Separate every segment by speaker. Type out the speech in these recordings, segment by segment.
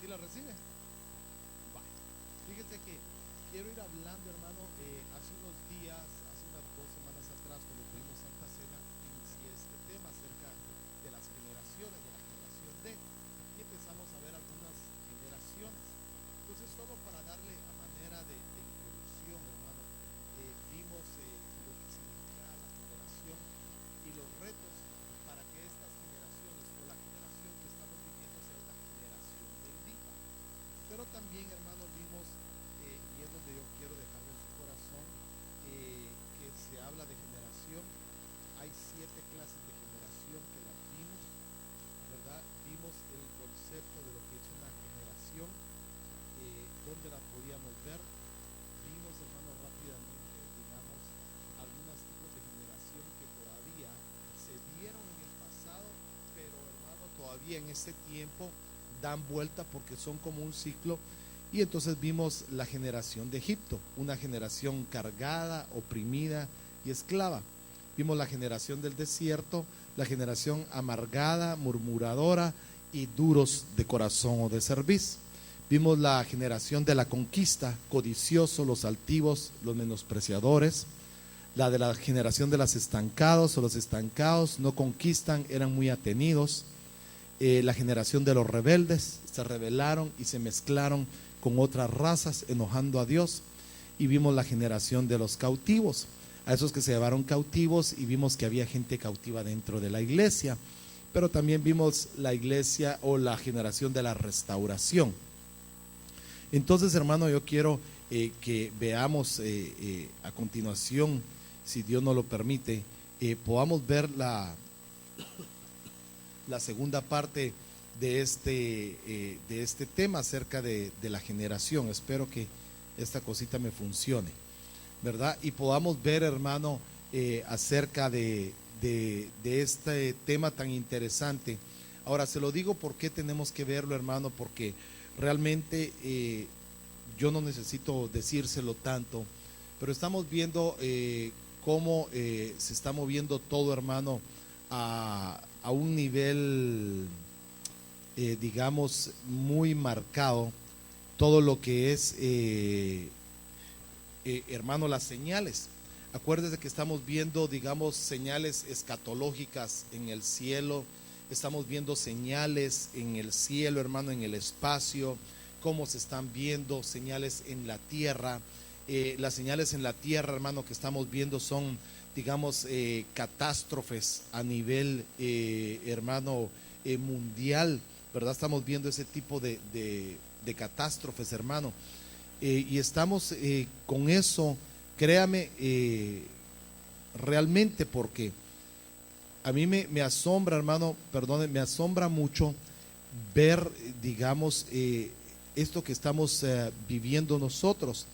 Speaker 1: ¿Sí la recibe? Vale. Fíjese que quiero ir hablando, hermano. Hace unos días, hace unas 2 semanas atrás, cuando tuvimos Santa Cena, inicié este tema acerca de las generaciones, de la generación D, y empezamos a ver algunas generaciones. Entonces, solo para darle a manera de introducción, hermano, vimos lo que significa la generación y los retos para que estas generaciones o la generación que estamos viviendo sea una generación bendita. Pero también, hermano, vimos, y es donde yo quiero dejarlo en su corazón, que se habla de generación. Hay 7 clases de generación que las vimos, ¿verdad? Vimos el concepto de lo que es una generación, dónde la podíamos ver. Vimos, hermano, rápidamente, digamos, algunos tipos de generación que todavía se dieron en el pasado, pero, hermano, todavía en este tiempo dan vuelta porque son como un ciclo. Y entonces vimos la generación de Egipto, una generación cargada, oprimida y esclava. Vimos la generación del desierto, la generación amargada, murmuradora y duros de corazón o de cerviz. Vimos la generación de la conquista, codiciosos, los altivos, los menospreciadores. La de la generación de los estancados o los estancados no conquistan, eran muy atenidos. La generación de los rebeldes, se rebelaron y se mezclaron con otras razas, enojando a Dios. Y vimos la generación de los cautivos, a esos que se llevaron cautivos, y vimos que había gente cautiva dentro de la iglesia. Pero también vimos la iglesia o la generación de la restauración. Entonces, hermano, yo quiero que veamos a continuación, si Dios nos lo permite, podamos ver la segunda parte de este tema acerca de la generación. Espero que esta cosita me funcione, ¿verdad? Y podamos ver, hermano, acerca de este tema tan interesante. Ahora, se lo digo porque tenemos que verlo, hermano, porque realmente yo no necesito decírselo tanto, pero estamos viendo cómo se está moviendo todo, hermano, a un nivel, digamos, muy marcado, todo lo que es, hermano, las señales. Acuérdese que estamos viendo, digamos, señales escatológicas en el cielo, estamos viendo señales en el cielo, hermano, en el espacio, cómo se están viendo señales en la tierra. Las señales en la tierra, hermano, que estamos viendo son, digamos, catástrofes a nivel, hermano, mundial, ¿verdad? Estamos viendo ese tipo de catástrofes, hermano. Y estamos con eso, créame, realmente, porque a mí me asombra, hermano, perdone, me asombra mucho ver, digamos, esto que estamos viviendo nosotros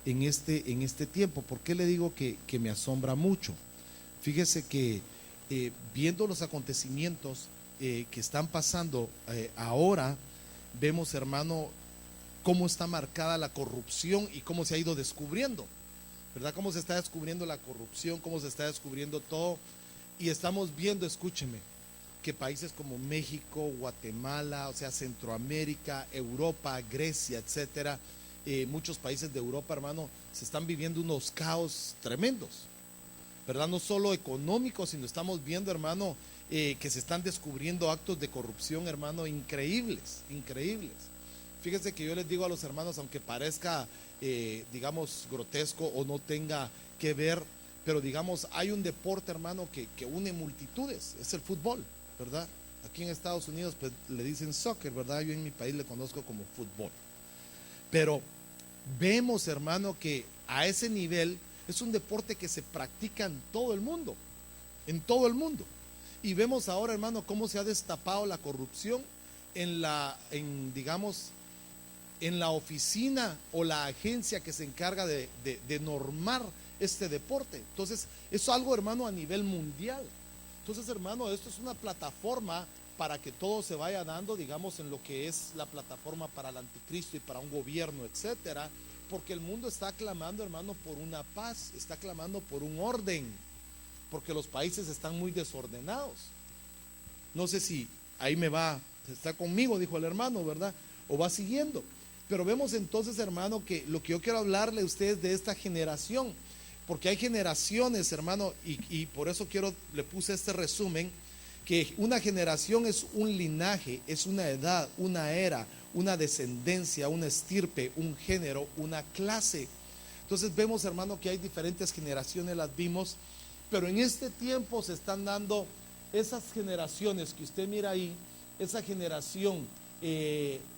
Speaker 1: en este tiempo. ¿Por qué le digo que me asombra mucho? Fíjese que viendo los acontecimientos que están pasando ahora, vemos, hermano, cómo está marcada la corrupción y cómo se ha ido descubriendo, ¿verdad? Cómo se está descubriendo la corrupción, cómo se está descubriendo todo. Y estamos viendo, escúcheme, que países como México, Guatemala, o sea, Centroamérica, Europa, Grecia, etcétera, muchos países de Europa, hermano, se están viviendo unos caos tremendos, ¿verdad? No solo económicos, sino estamos viendo, hermano, que se están descubriendo actos de corrupción, hermano, increíbles, increíbles. Fíjense que yo les digo a los hermanos, aunque parezca, digamos, grotesco o no tenga que ver, pero digamos, hay un deporte, hermano, que une multitudes, es el fútbol, ¿verdad? Aquí en Estados Unidos pues le dicen soccer, ¿verdad? Yo en mi país le conozco como fútbol. Pero vemos, hermano, que a ese nivel es un deporte que se practica en todo el mundo, en todo el mundo. Y vemos ahora, hermano, cómo se ha destapado la corrupción digamos, en la oficina o la agencia que se encarga de normar este deporte. Entonces, es algo, hermano, a nivel mundial. Entonces, hermano, esto es una plataforma para que todo se vaya dando, digamos, en lo que es la plataforma para el anticristo y para un gobierno, etcétera, porque el mundo está clamando, hermano, por una paz, está clamando por un orden, porque los países están muy desordenados. No sé si ahí me va, está conmigo, dijo el hermano, ¿verdad? o va siguiendo. Pero vemos entonces, hermano, que lo que yo quiero hablarle a ustedes de esta generación, porque hay generaciones, hermano, y por eso le puse este resumen, que una generación es un linaje, es una edad, una era, una descendencia, una estirpe, un género, una clase. Entonces vemos, hermano, que hay diferentes generaciones, las vimos, pero en este tiempo se están dando esas generaciones que usted mira ahí, esa generación,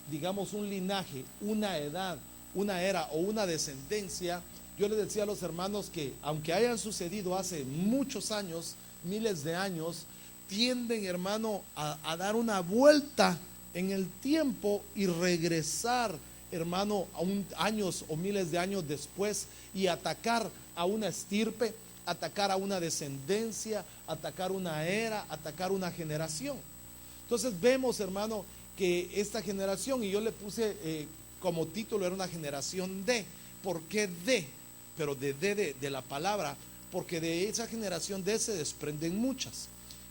Speaker 1: digamos un linaje, una edad, una era o una descendencia. Yo les decía a los hermanos que aunque hayan sucedido hace muchos años, miles de años, tienden, hermano, a dar una vuelta en el tiempo y regresar, hermano, años o miles de años después y atacar a una estirpe, atacar a una descendencia, atacar una era, atacar una generación. Entonces vemos, hermano, que esta generación, y yo le puse como título, era una generación D. ¿Por qué D? Pero de la palabra, porque de esa generación D se desprenden muchas.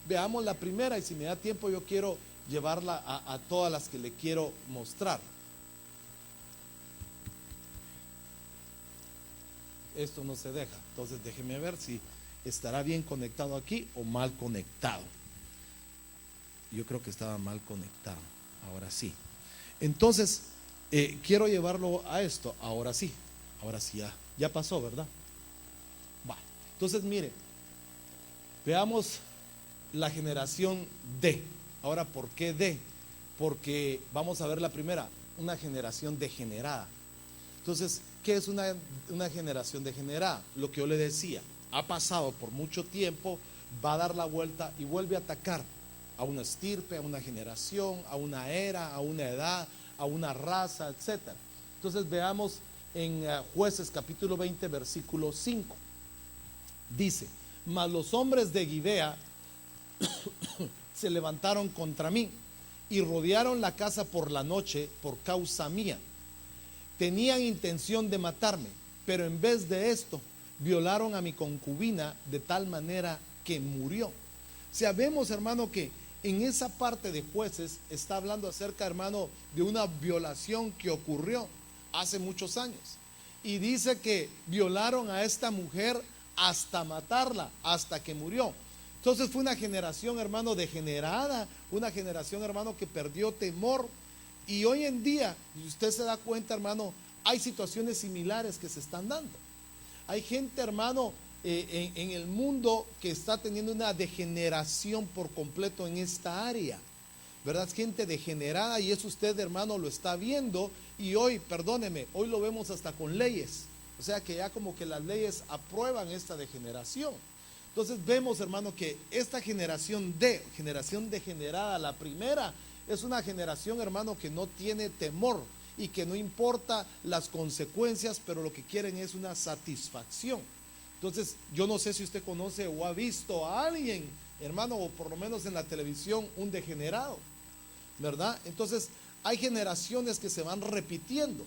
Speaker 1: Veamos la primera, y si me da tiempo yo quiero llevarla a todas las que le quiero mostrar. Esto no se deja, entonces déjeme ver si estará bien conectado aquí o mal conectado. Yo creo que estaba mal conectado, ahora sí. Entonces, quiero llevarlo a esto, ahora sí ya pasó, ¿verdad? Va. Entonces, mire, veamos la generación D. Ahora, ¿por qué D? Porque vamos a ver la primera, una generación degenerada. Entonces, ¿qué es una generación degenerada? Lo que yo le decía, ha pasado por mucho tiempo, va a dar la vuelta y vuelve a atacar a una estirpe, a una generación, a una era, a una edad, a una raza, etc. Entonces veamos en Jueces capítulo 20 versículo 5. Dice: mas los hombres de Gibea se levantaron contra mí y rodearon la casa por la noche por causa mía. Tenían intención de matarme, pero en vez de esto violaron a mi concubina de tal manera que murió. O sea, vemos, hermano, que en esa parte de Jueces está hablando acerca, hermano, de una violación que ocurrió hace muchos años. Y dice que violaron a esta mujer hasta matarla, hasta que murió. Entonces fue una generación, hermano, degenerada, una generación, hermano, que perdió temor. Y hoy en día, si usted se da cuenta, hermano, hay situaciones similares que se están dando. Hay gente, hermano, en el mundo que está teniendo una degeneración por completo en esta área, ¿verdad? Gente degenerada, y eso usted, hermano, lo está viendo. Y hoy, perdóneme, hoy lo vemos hasta con leyes. O sea que ya como que las leyes aprueban esta degeneración. Entonces vemos, hermano, que esta generación degenerada, la primera, es una generación, hermano, que no tiene temor y que no importa las consecuencias, pero lo que quieren es una satisfacción. Entonces, yo no sé si usted conoce o ha visto a alguien, hermano, o por lo menos en la televisión, un degenerado, ¿verdad? Entonces, hay generaciones que se van repitiendo,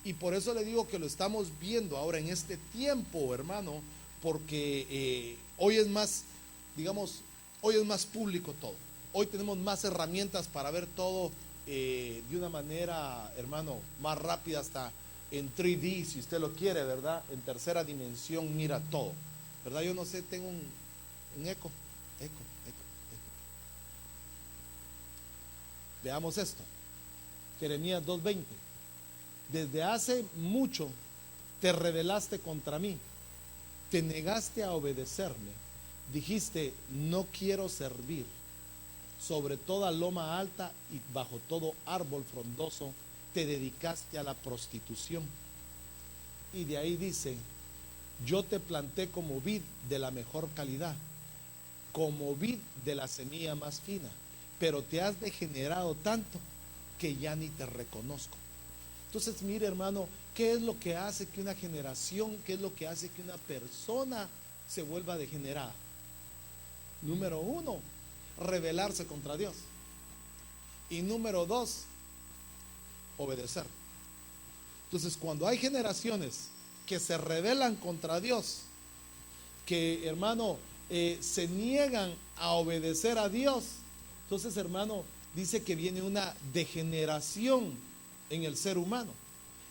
Speaker 1: y por eso le digo que lo estamos viendo ahora en este tiempo, hermano, porque hoy es más, digamos, hoy es más público todo. Hoy tenemos más herramientas para ver todo de una manera, hermano, más rápida, hasta en 3D, si usted lo quiere, ¿verdad? En tercera dimensión mira todo, ¿verdad? Yo no sé, tengo un eco. Veamos esto. Jeremías 2:20. Desde hace mucho te rebelaste contra mí, te negaste a obedecerme, dijiste: no quiero servir. Sobre toda loma alta y bajo todo árbol frondoso te dedicaste a la prostitución. Y de ahí dice: yo te planté como vid de la mejor calidad, como vid de la semilla más fina, pero te has degenerado tanto que ya ni te reconozco. Entonces, mire, hermano, ¿qué es lo que hace que una generación, qué es lo que hace que una persona se vuelva degenerada? Número uno, rebelarse contra Dios. Y número dos, obedecer. Entonces, cuando hay generaciones que se rebelan contra Dios, que, hermano, se niegan a obedecer a Dios, entonces, hermano, dice que viene una degeneración en el ser humano.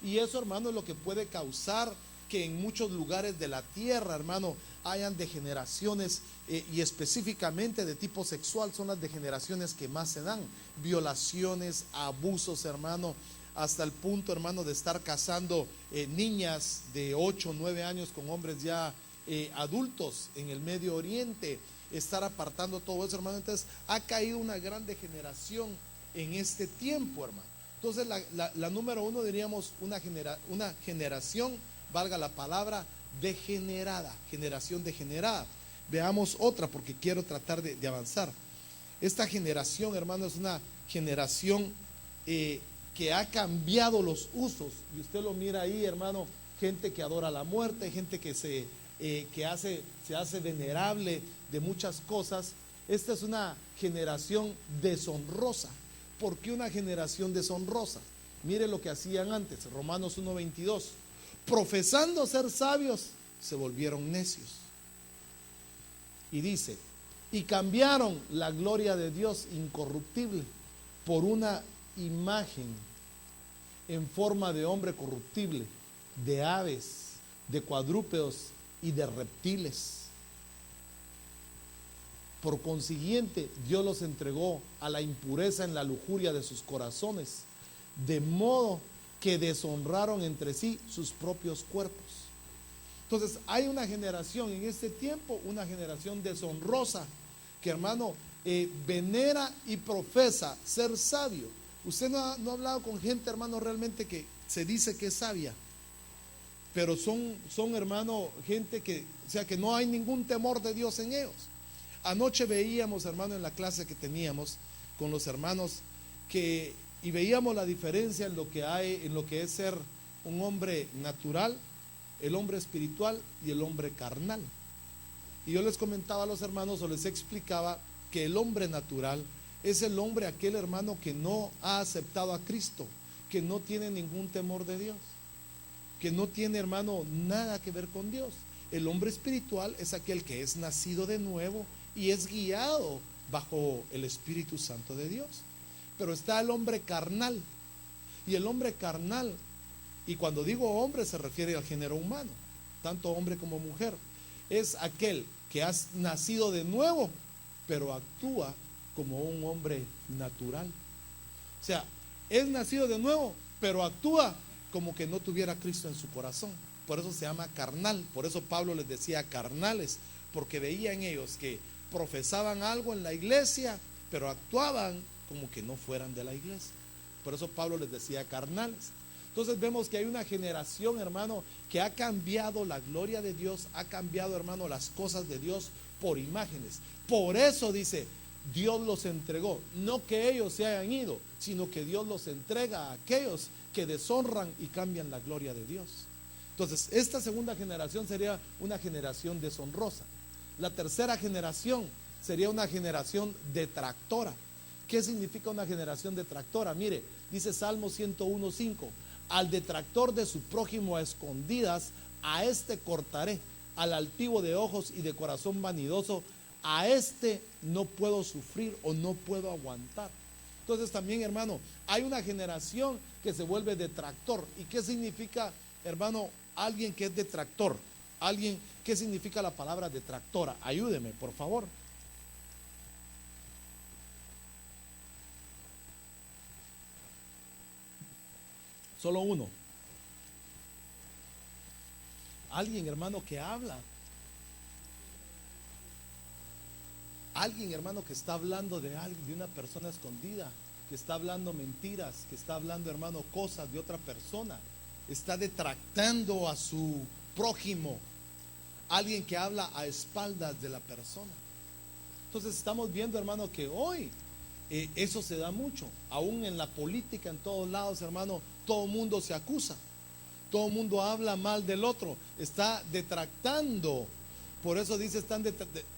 Speaker 1: Y eso, hermano, es lo que puede causar que en muchos lugares de la tierra, hermano, hayan degeneraciones y específicamente de tipo sexual son las degeneraciones que más se dan. Violaciones, abusos, hermano, hasta el punto, hermano, de estar casando niñas de 8 o 9 años con hombres ya adultos en el Medio Oriente, estar apartando todo eso, hermano. Entonces ha caído una gran degeneración en este tiempo, hermano. Entonces la número uno, diríamos, una generación, valga la palabra, degenerada, generación degenerada. Veamos otra porque quiero tratar de avanzar. Esta generación, hermano, es una generación que ha cambiado los usos, y usted lo mira ahí, hermano, gente que adora la muerte, gente que se hace venerable de muchas cosas. Esta es una generación deshonrosa. ¿Por qué una generación deshonrosa? Mire lo que hacían antes, Romanos 1:22. Profesando ser sabios, se volvieron necios. Y dice, y cambiaron la gloria de Dios incorruptible por una imagen en forma de hombre corruptible, de aves, de cuadrúpedos y de reptiles. Por consiguiente, Dios los entregó a la impureza en la lujuria de sus corazones, de modo que deshonraron entre sí sus propios cuerpos. Entonces, hay una generación en este tiempo, una generación deshonrosa, que, hermano, venera y profesa ser sabio. Usted no ha hablado con gente, hermano, realmente que se dice que es sabia, pero son hermano, gente que, o sea, que no hay ningún temor de Dios en ellos. Anoche veíamos, hermano, en la clase que teníamos con los hermanos, y veíamos la diferencia en lo que hay, en lo que es ser un hombre natural, el hombre espiritual y el hombre carnal. Y yo les comentaba a los hermanos, o les explicaba, que el hombre natural es el hombre, aquel, hermano, que no ha aceptado a Cristo, que no tiene ningún temor de Dios, que no tiene, hermano, nada que ver con Dios. El hombre espiritual es aquel que es nacido de nuevo y es guiado bajo el Espíritu Santo de Dios. Pero está el hombre carnal, y el hombre carnal, y cuando digo hombre se refiere al género humano, tanto hombre como mujer, es aquel que ha nacido de nuevo, pero actúa como un hombre natural. O sea, es nacido de nuevo, pero actúa como que no tuviera a Cristo en su corazón. Por eso se llama carnal. Por eso Pablo les decía carnales, porque veían ellos que profesaban algo en la iglesia, pero actuaban como que no fueran de la iglesia. Por eso Pablo les decía carnales. Entonces vemos que hay una generación, hermano, que ha cambiado la gloria de Dios, ha cambiado, hermano, las cosas de Dios por imágenes. Por eso dice, Dios los entregó, no que ellos se hayan ido, sino que Dios los entrega a aquellos que deshonran y cambian la gloria de Dios. Entonces, esta segunda generación sería una generación deshonrosa. La tercera generación sería una generación detractora. ¿Qué significa una generación detractora? Mire, dice Salmo 101:5, al detractor de su prójimo a escondidas, a este cortaré, al altivo de ojos y de corazón vanidoso, a este no puedo sufrir o no puedo aguantar. Entonces también, hermano, hay una generación que se vuelve detractor. ¿Y qué significa, hermano, alguien que es detractor? ¿Qué significa la palabra detractora? Ayúdeme, por favor. Solo uno. Alguien, hermano, que habla. Alguien, hermano, que está hablando de una persona escondida, que está hablando mentiras, que está hablando, hermano, cosas de otra persona, está detractando a su prójimo. Alguien que habla a espaldas de la persona. Entonces estamos viendo, hermano, que hoy eso se da mucho, aún en la política, en todos lados, hermano, todo mundo se acusa, todo mundo habla mal del otro, está detractando. Por eso dice,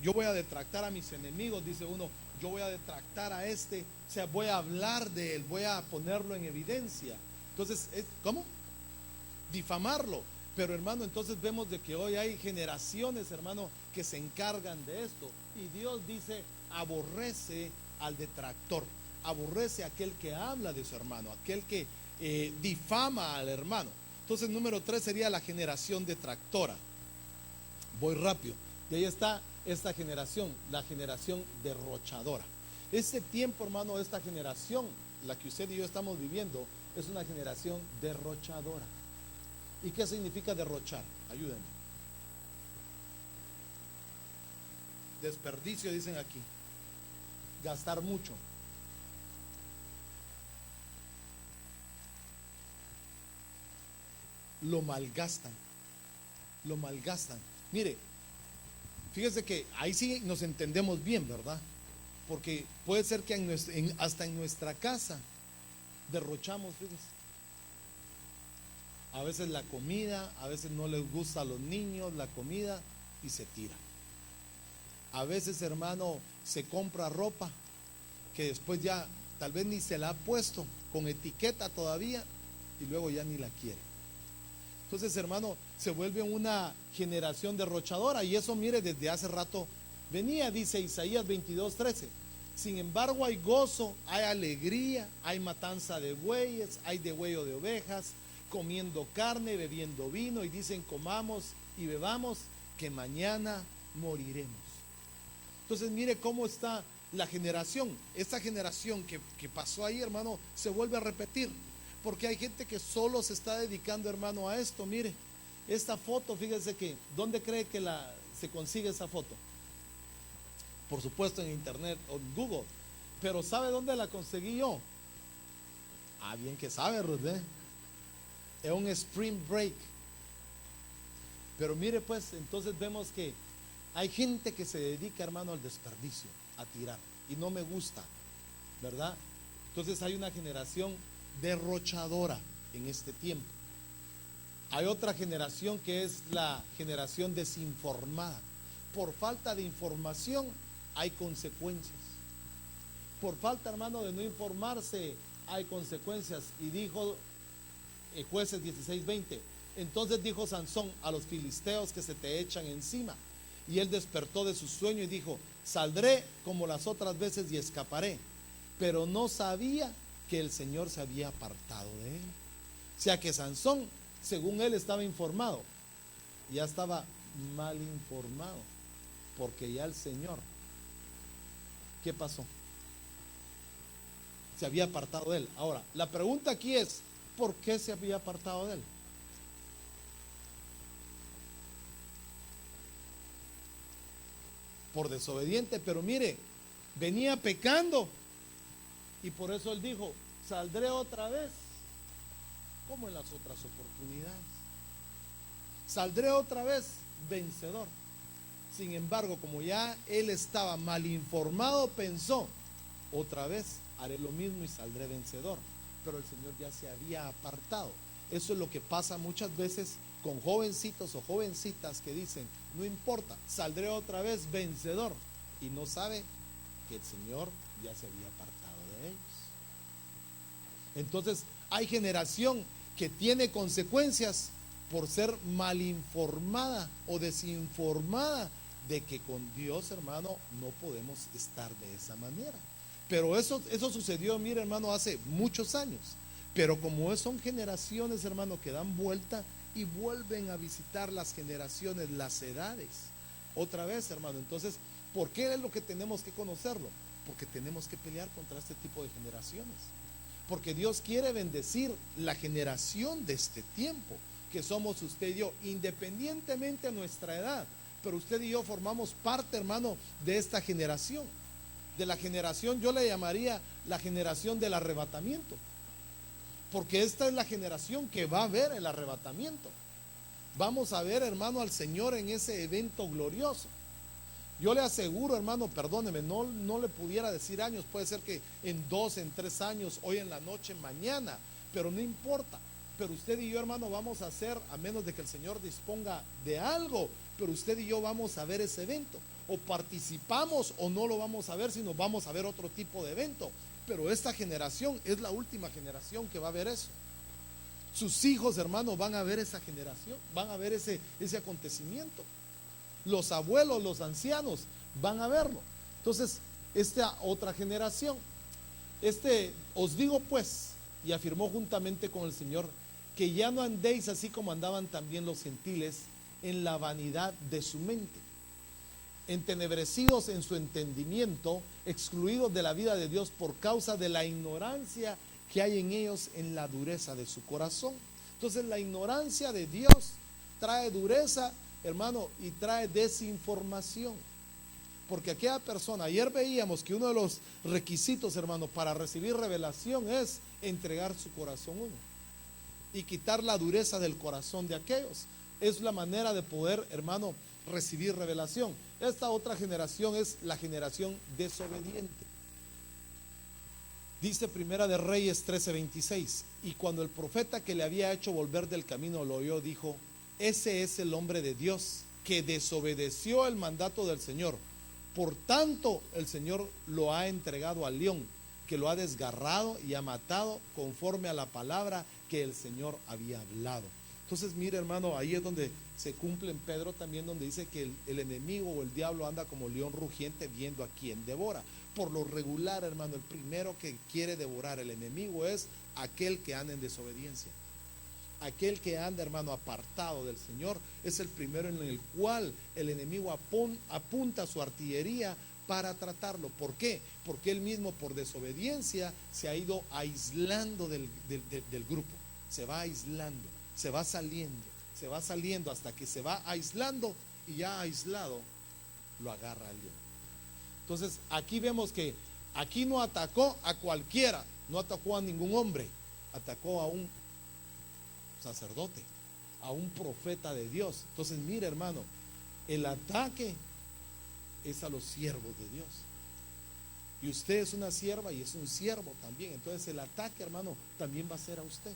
Speaker 1: yo voy a detractar a mis enemigos, dice uno, yo voy a detractar a este, o sea, voy a hablar de él, voy a ponerlo en evidencia. Entonces, ¿cómo? Difamarlo. Pero, hermano, entonces vemos de que hoy hay generaciones, hermano, que se encargan de esto. Y Dios dice, aborrece al detractor, aborrece a aquel que habla de su hermano, aquel que difama al hermano. Entonces, número 3 sería la generación detractora. Voy rápido. Y ahí está esta generación, la generación derrochadora. Este tiempo, hermano, esta generación, la que usted y yo estamos viviendo, es una generación derrochadora. ¿Y qué significa derrochar? Ayúdenme. Desperdicio, dicen aquí. Gastar mucho. Lo malgastan. Lo malgastan. Mire, fíjese que ahí sí nos entendemos bien, ¿verdad? Porque puede ser que hasta en nuestra casa derrochamos, fíjese. A veces la comida, a veces no les gusta a los niños la comida y se tira. A veces, hermano, se compra ropa que después ya tal vez ni se la ha puesto, con etiqueta todavía, y luego ya ni la quiere. Entonces, hermano, se vuelve una generación derrochadora, y eso, mire, desde hace rato venía, dice Isaías 22:13. Sin embargo, hay gozo, hay alegría, hay matanza de bueyes, hay degüello de ovejas, comiendo carne, bebiendo vino, y dicen: comamos y bebamos, que mañana moriremos. Entonces, mire cómo está la generación. Esta generación que pasó ahí, hermano, se vuelve a repetir, porque hay gente que solo se está dedicando, hermano, a esto. Mire, esta foto, fíjese que, ¿dónde cree que se consigue esa foto? Por supuesto en internet o en Google. Pero ¿sabe dónde la conseguí yo? Ah, bien que sabe, Ruth, ¿eh? Es un spring break. Pero mire, pues, entonces vemos que hay gente que se dedica, hermano, al desperdicio, a tirar, y no me gusta, ¿verdad? Entonces hay una generación derrochadora en este tiempo. Hay otra generación que es la generación desinformada. Por falta de información hay consecuencias. Por falta, hermano, de no informarse hay consecuencias. Y dijo Jueces 16:20: entonces dijo Sansón a los filisteos que se te echan encima. Y él despertó de su sueño y dijo: saldré como las otras veces y escaparé. Pero no sabía que el Señor se había apartado de él. O sea que Sansón, según él, estaba informado, ya estaba mal informado, porque ya el Señor, ¿qué pasó? Se había apartado de él. Ahora, la pregunta aquí es: ¿por qué se había apartado de él? Por desobediente. Pero mire, venía pecando, y por eso él dijo: saldré otra vez como en las otras oportunidades, saldré otra vez vencedor. Sin embargo, como ya él estaba mal informado, pensó: otra vez haré lo mismo y saldré vencedor. Pero el Señor ya se había apartado. Eso es lo que pasa muchas veces con jovencitos o jovencitas que dicen: no importa, saldré otra vez vencedor, y no sabe que el Señor ya se había apartado de ellos. Entonces hay generación que tiene consecuencias por ser mal informada o desinformada de que con Dios, hermano, no podemos estar de esa manera. Pero eso sucedió, mire, hermano, hace muchos años. Pero como son generaciones, hermano, que dan vuelta y vuelven a visitar las generaciones, las edades, otra vez, hermano. Entonces, ¿por qué es lo que tenemos que conocerlo? Porque tenemos que pelear contra este tipo de generaciones. Porque Dios quiere bendecir la generación de este tiempo, que somos usted y yo, independientemente de nuestra edad. Pero usted y yo formamos parte, hermano, de esta generación. De la generación, yo le llamaría la generación del arrebatamiento. Porque esta es la generación que va a ver el arrebatamiento. Vamos a ver, hermano, al Señor en ese evento glorioso. Yo le aseguro, hermano, perdóneme, no le pudiera decir años, puede ser que en 2, en 3 años, hoy en la noche, mañana, pero no importa. Pero usted y yo, hermano, vamos a hacer, a menos de que el Señor disponga de algo, pero usted y yo vamos a ver ese evento. O participamos o no lo vamos a ver, sino vamos a ver otro tipo de evento. Pero esta generación es la última generación que va a ver eso. Sus hijos, hermano, van a ver esa generación, van a ver ese acontecimiento. Los abuelos, los ancianos van a verlo. Entonces, esta otra generación, os digo pues, y afirmó juntamente con el Señor que ya no andéis así como andaban también los gentiles en la vanidad de su mente, entenebrecidos en su entendimiento, excluidos de la vida de Dios por causa de la ignorancia que hay en ellos en la dureza de su corazón. Entonces la ignorancia de Dios trae dureza, hermano, y trae desinformación. Porque aquella persona, ayer veíamos que uno de los requisitos, hermano, para recibir revelación es entregar su corazón uno y quitar la dureza del corazón de aquellos. Es la manera de poder, hermano, recibir revelación. Esta otra generación es la generación desobediente. Dice Primera de Reyes 13:26, y cuando el profeta que le había hecho volver del camino lo oyó, dijo: ese es el hombre de Dios que desobedeció el mandato del Señor. Por tanto, el Señor lo ha entregado al león, que lo ha desgarrado y ha matado conforme a la palabra que el Señor había hablado. Entonces, mire, hermano, ahí es donde se cumple en Pedro también, donde dice que el enemigo o el diablo anda como león rugiente viendo a quien devora. Por lo regular, hermano, el primero que quiere devorar el enemigo es aquel que anda en desobediencia. Aquel que anda, hermano, apartado del Señor, es el primero en el cual el enemigo apunta su artillería para tratarlo. ¿Por qué? Porque él mismo, por desobediencia, se ha ido aislando del grupo. Se va aislando, se va saliendo hasta que se va aislando, y ya aislado lo agarra el león. Entonces aquí vemos que aquí no atacó a cualquiera, no atacó a ningún hombre, atacó a un sacerdote, a un profeta de Dios. Entonces mire, hermano, el ataque es a los siervos de Dios, y usted es una sierva y es un siervo también. Entonces el ataque, hermano, también va a ser a usted.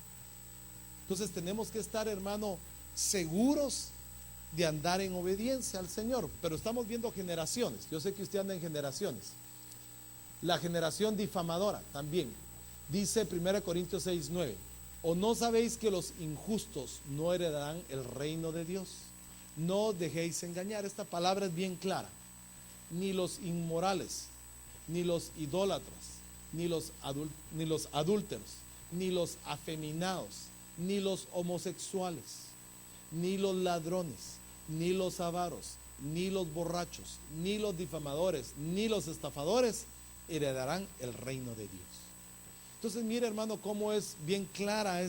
Speaker 1: Entonces tenemos que estar, hermano, seguros de andar en obediencia al Señor. Pero estamos viendo generaciones. Yo sé que usted anda en generaciones. La generación difamadora también. Dice 1 Corintios 6:9: ¿o no sabéis que los injustos no heredarán el reino de Dios? No os dejéis engañar. Esta palabra es bien clara. Ni los inmorales, ni los idólatras, ni los adúlteros, ni los afeminados, ni los homosexuales, ni los ladrones, ni los avaros, ni los borrachos, ni los difamadores, ni los estafadores heredarán el reino de Dios. Entonces mire, hermano, cómo es bien clara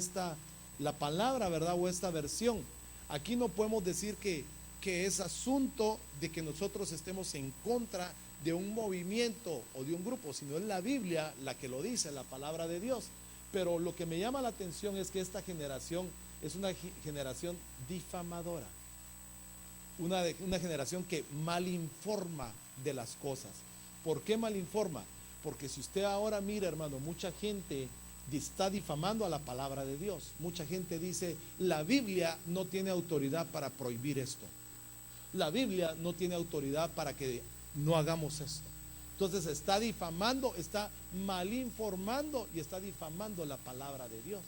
Speaker 1: la palabra, ¿verdad? O esta versión. Aquí no podemos decir que es asunto de que nosotros estemos en contra de un movimiento o de un grupo, sino es la Biblia la que lo dice, la palabra de Dios. Pero lo que me llama la atención es que esta generación es una generación difamadora, una generación que malinforma de las cosas. ¿Por qué malinforma? Porque si usted ahora mira, hermano, mucha gente está difamando a la palabra de Dios. Mucha gente dice: la Biblia no tiene autoridad para prohibir esto. La Biblia no tiene autoridad para que no hagamos esto. Entonces está difamando, está malinformando y está difamando la palabra de Dios.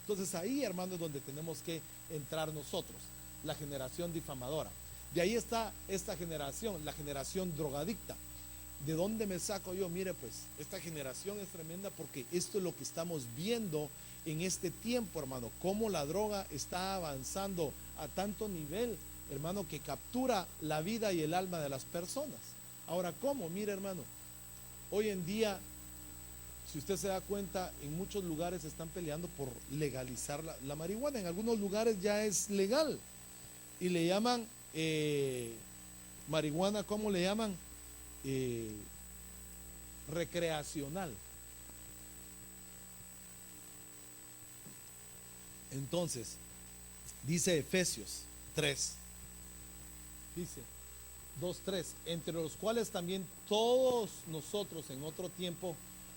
Speaker 1: Entonces ahí, hermano, es donde tenemos que entrar nosotros, la generación difamadora. De ahí está esta generación, la generación drogadicta. ¿De dónde me saco yo? Mire, pues esta generación es tremenda, porque esto es lo que estamos viendo en este tiempo, hermano, cómo la droga está avanzando a tanto nivel, hermano, que captura la vida y el alma de las personas. Ahora, ¿cómo? Mire, hermano, hoy en día, si usted se da cuenta, en muchos lugares están peleando por legalizar la marihuana. En algunos lugares ya es legal y le llaman marihuana, ¿cómo le llaman? Recreacional. Entonces, dice Efesios 3, dice 2:3: entre los cuales también todos nosotros en otro tiempo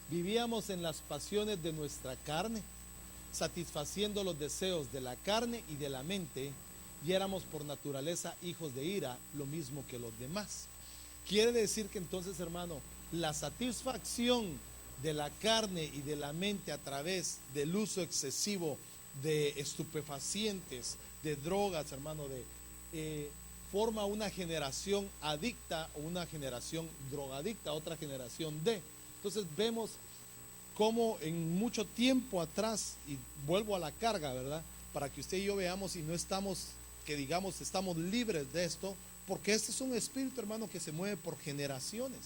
Speaker 1: vivíamos en las pasiones de nuestra carne, satisfaciendo los deseos de la carne y de la mente, y éramos por naturaleza hijos de ira, lo mismo que los demás. Quiere decir que entonces, hermano, la satisfacción de la carne y de la mente a través del uso excesivo de estupefacientes, de drogas, hermano, forma una generación adicta o una generación drogadicta, otra generación de. Entonces vemos como en mucho tiempo atrás, y vuelvo a la carga, ¿verdad? Para que usted y yo veamos y no estamos, que digamos, estamos libres de esto, porque este es un espíritu, hermano, que se mueve por generaciones,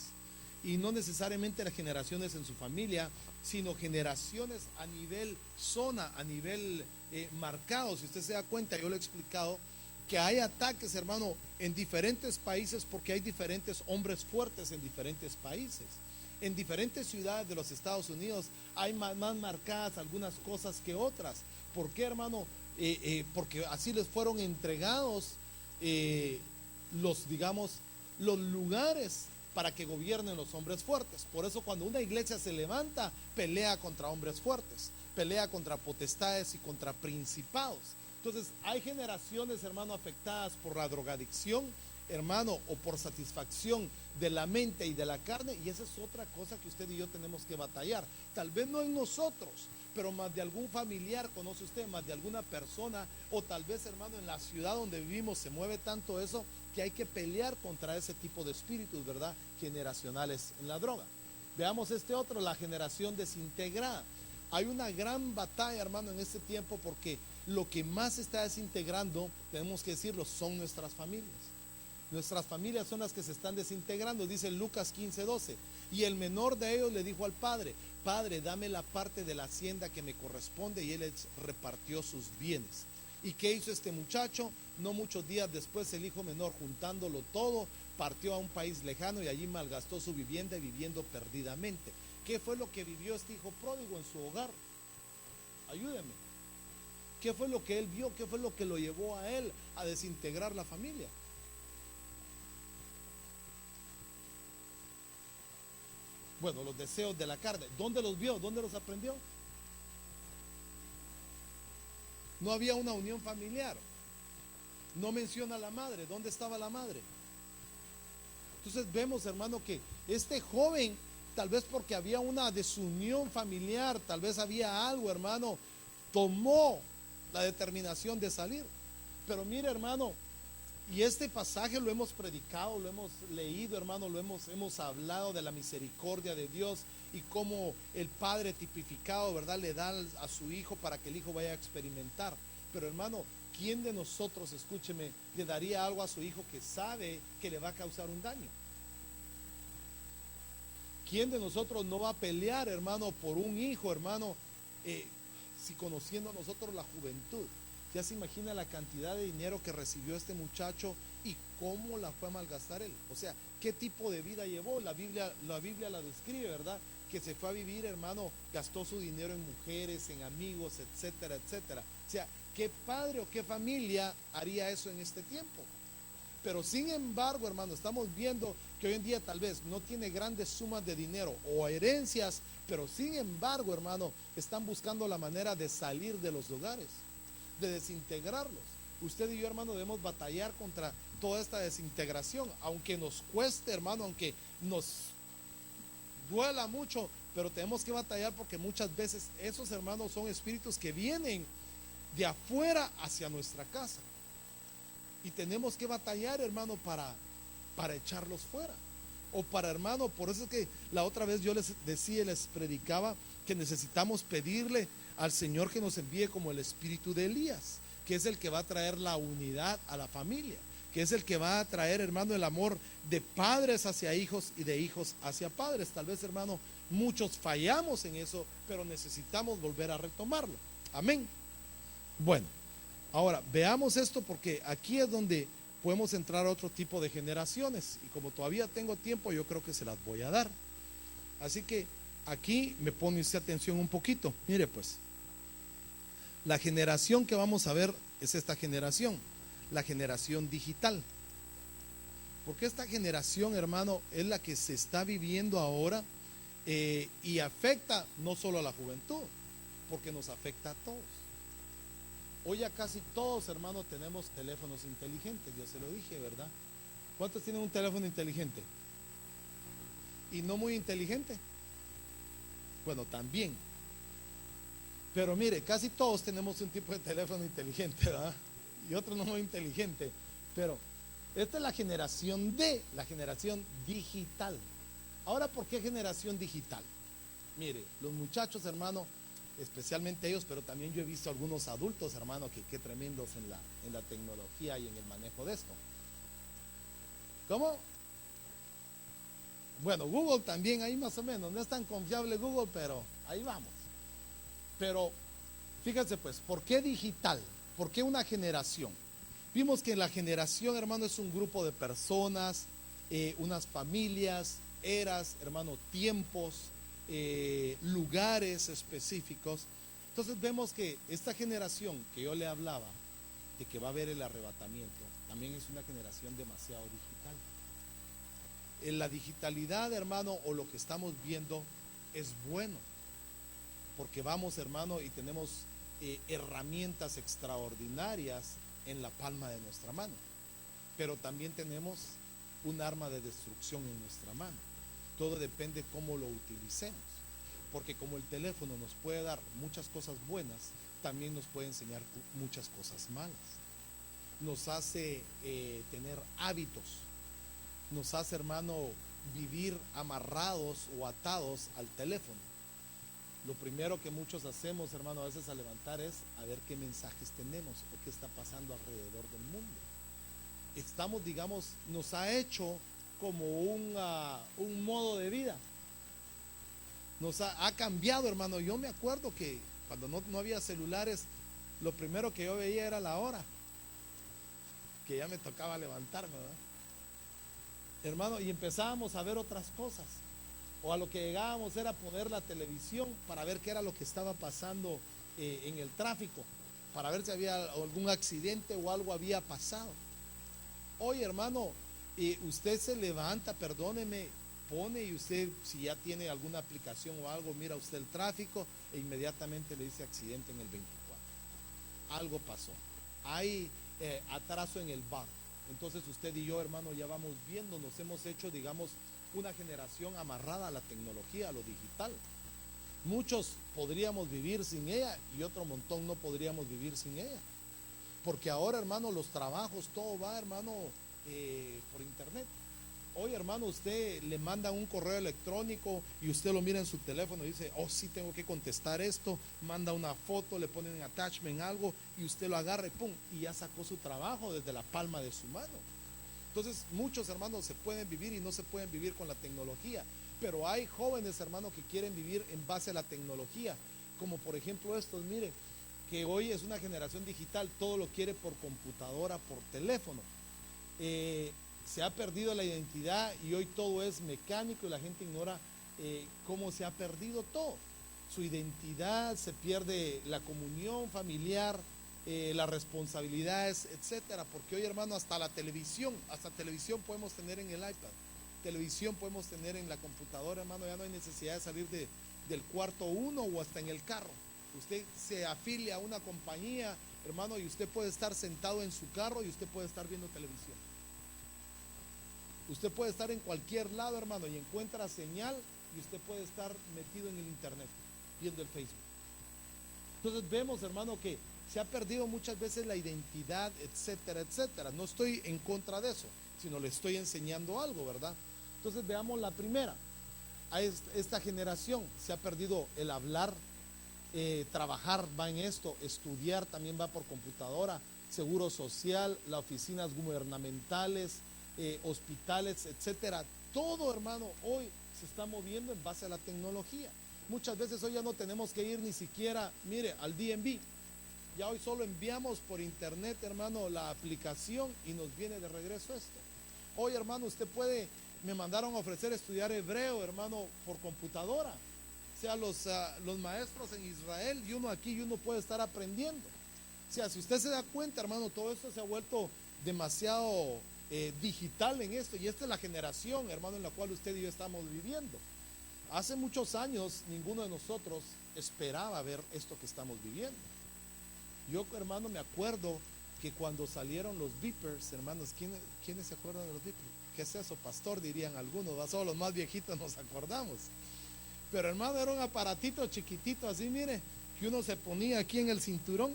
Speaker 1: y no necesariamente las generaciones en su familia, sino generaciones a nivel zona, a nivel marcado. Si usted se da cuenta, yo lo he explicado, que hay ataques, hermano, en diferentes países, porque hay diferentes hombres fuertes en diferentes países. En diferentes ciudades de los Estados Unidos hay más marcadas algunas cosas que otras. ¿Por qué, hermano? Porque así les fueron entregados digamos, los lugares para que gobiernen los hombres fuertes. Por eso cuando una iglesia se levanta, pelea contra hombres fuertes, pelea contra potestades y contra principados. Entonces hay generaciones, hermano, afectadas por la drogadicción, hermano, o por satisfacción de la mente y de la carne, y esa es otra cosa que usted y yo tenemos que batallar. Tal vez no en nosotros, pero más de algún familiar, conoce usted, más de alguna persona, o tal vez, hermano, en la ciudad donde vivimos se mueve tanto eso que hay que pelear contra ese tipo de espíritus, ¿verdad?, generacionales en la droga. Veamos este otro, la generación desintegrada. Hay una gran batalla, hermano, en este tiempo, porque lo que más se está desintegrando, tenemos que decirlo, son nuestras familias. Nuestras familias son las que se están desintegrando. Dice Lucas 15:12. Y el menor de ellos le dijo al padre: Padre, dame la parte de la hacienda que me corresponde. Y él les repartió sus bienes. ¿Y qué hizo este muchacho? No muchos días después, el hijo menor, juntándolo todo, partió a un país lejano y allí malgastó su vivienda, viviendo perdidamente. ¿Qué fue lo que vivió este hijo pródigo en su hogar? Ayúdeme. ¿Qué fue lo que él vio? ¿Qué fue lo que lo llevó a él a desintegrar la familia? Bueno, los deseos de la carne. ¿Dónde los vio? ¿Dónde los aprendió? No había una unión familiar. No menciona a la madre. ¿Dónde estaba la madre? Entonces vemos, hermano, que este joven, tal vez porque había una desunión familiar, tal vez había algo, hermano, tomó la determinación de salir. Pero mire, hermano, y este pasaje lo hemos predicado, lo hemos leído, hermano, hemos hablado de la misericordia de Dios y cómo el padre tipificado, ¿verdad?, le da a su hijo para que el hijo vaya a experimentar. Pero, hermano, ¿quién de nosotros, escúcheme, le daría algo a su hijo que sabe que le va a causar un daño? ¿Quién de nosotros no va a pelear, hermano, por un hijo, hermano, si conociendo a nosotros la juventud? Ya se imagina la cantidad de dinero que recibió este muchacho y cómo la fue a malgastar él. O sea, ¿qué tipo de vida llevó? La Biblia la describe, ¿verdad? Que se fue a vivir, hermano, gastó su dinero en mujeres, en amigos, etcétera, etcétera. O sea, ¿qué padre o qué familia haría eso en este tiempo? Pero sin embargo, hermano, estamos viendo que hoy en día tal vez no tiene grandes sumas de dinero o herencias, pero sin embargo, hermano, están buscando la manera de salir de los hogares, de desintegrarlos. Usted y yo, hermano, debemos batallar contra toda esta desintegración, aunque nos cueste, hermano, aunque nos duela mucho, pero tenemos que batallar porque muchas veces esos, hermanos, son espíritus que vienen de afuera hacia nuestra casa y tenemos que batallar, hermano, para echarlos fuera. O para, hermano, por eso es que la otra vez yo les decía, les predicaba que necesitamos pedirle al Señor que nos envíe como el espíritu de Elías, que es el que va a traer la unidad a la familia, que es el que va a traer, hermano, el amor de padres hacia hijos y de hijos hacia padres. Tal vez, hermano, muchos fallamos en eso, pero necesitamos volver a retomarlo. Amén. Bueno, ahora veamos esto, porque aquí es donde podemos entrar a otro tipo de generaciones, y como todavía tengo tiempo, yo creo que se las voy a dar. Así que aquí me pone usted atención un poquito. Mire, pues, la generación que vamos a ver es esta generación, la generación digital. Porque esta generación, hermano, es la que se está viviendo ahora, y afecta no solo a la juventud, porque nos afecta a todos. Hoy ya casi todos, hermanos, tenemos teléfonos inteligentes, yo se lo dije, ¿verdad? ¿Cuántos tienen un teléfono inteligente? ¿Y no muy inteligente? Bueno, también. Pero mire, casi todos tenemos un tipo de teléfono inteligente, ¿verdad? Y otro no muy inteligente. Pero esta es la generación D, la generación digital. Ahora, ¿por qué generación digital? Mire, los muchachos, hermano, especialmente ellos, pero también yo he visto algunos adultos, hermano, que tremendos en la tecnología y en el manejo de esto. ¿Cómo? Bueno, Google también, ahí más o menos, no es tan confiable Google, pero ahí vamos. Pero fíjense pues, ¿por qué digital? ¿Por qué una generación? Vimos que la generación, hermano, es un grupo de personas, unas familias, eras, hermano, tiempos, lugares específicos. Entonces vemos que esta generación que yo le hablaba, de que va a haber el arrebatamiento, también es una generación demasiado digital. En la digitalidad, hermano, o lo que estamos viendo es bueno, porque vamos, hermano, y tenemos herramientas extraordinarias en la palma de nuestra mano, pero también tenemos un arma de destrucción en nuestra mano. Todo depende cómo lo utilicemos, porque como el teléfono nos puede dar muchas cosas buenas, también nos puede enseñar muchas cosas malas. Nos hace tener hábitos, nos hace, hermano, vivir amarrados o atados al teléfono. Lo primero que muchos hacemos, hermano, a veces al levantar es a ver qué mensajes tenemos o qué está pasando alrededor del mundo. Estamos, digamos, nos ha hecho como un modo de vida. Nos ha cambiado, hermano. Yo me acuerdo que cuando no había celulares, lo primero que yo veía era la hora, que ya me tocaba levantarme, ¿verdad? Hermano, y empezábamos a ver otras cosas. O a lo que llegábamos era poner la televisión para ver qué era lo que estaba pasando en el tráfico, para ver si había algún accidente o algo había pasado. Hoy, hermano, usted se levanta, perdóneme, pone y usted, si ya tiene alguna aplicación o algo, mira usted el tráfico e inmediatamente le dice accidente en el 24. Algo pasó. Hay atraso en el bar. Entonces usted y yo, hermano, ya vamos viendo, nos hemos hecho, digamos, una generación amarrada a la tecnología, a lo digital. Muchos podríamos vivir sin ella y otro montón no podríamos vivir sin ella. Porque ahora, hermano, los trabajos, todo va, hermano, por internet. Hoy, hermano, usted le manda un correo electrónico y usted lo mira en su teléfono y dice, oh, sí, tengo que contestar esto. Manda una foto, le ponen un attachment, algo, y usted lo agarra y pum, y ya sacó su trabajo desde la palma de su mano. Entonces, muchos, hermanos, se pueden vivir y no se pueden vivir con la tecnología. Pero hay jóvenes, hermanos, que quieren vivir en base a la tecnología. Como por ejemplo estos, mire, que hoy es una generación digital, todo lo quiere por computadora, por teléfono. Se ha perdido la identidad y hoy todo es mecánico y la gente ignora cómo se ha perdido todo. Su identidad, se pierde la comunión familiar, las responsabilidades, etcétera. Porque hoy, hermano, hasta televisión podemos tener en el iPad, televisión podemos tener en la computadora, hermano. Ya no hay necesidad de salir del cuarto uno o hasta en el carro. Usted se afilia a una compañía, hermano, y usted puede estar sentado en su carro y usted puede estar viendo televisión. Usted puede estar en cualquier lado, hermano, y encuentra señal y usted puede estar metido en el internet, viendo el Facebook. Entonces vemos, hermano, que se ha perdido muchas veces la identidad, etcétera, etcétera. No estoy en contra de eso, sino le estoy enseñando algo, ¿verdad? Entonces veamos la primera. A esta generación se ha perdido el hablar, trabajar va en esto, estudiar también va por computadora, seguro social, las oficinas gubernamentales, hospitales, etcétera. Todo, hermano, hoy se está moviendo en base a la tecnología. Muchas veces hoy ya no tenemos que ir ni siquiera, mire, al DMV. Ya hoy solo enviamos por internet, hermano, la aplicación y nos viene de regreso esto. Hoy, hermano, usted puede, me mandaron a ofrecer estudiar hebreo, hermano, por computadora. O sea, los maestros en Israel y uno aquí y uno puede estar aprendiendo. O sea, si usted se da cuenta, hermano, todo esto se ha vuelto demasiado digital en esto. Y esta es la generación, hermano, en la cual usted y yo estamos viviendo. Hace muchos años ninguno de nosotros esperaba ver esto que estamos viviendo. Yo, hermano, me acuerdo que cuando salieron los beepers, hermanos, ¿quiénes se acuerdan de los beepers? ¿Qué es eso, pastor? Dirían algunos, solo los más viejitos nos acordamos. Pero, hermano, era un aparatito chiquitito así, mire, que uno se ponía aquí en el cinturón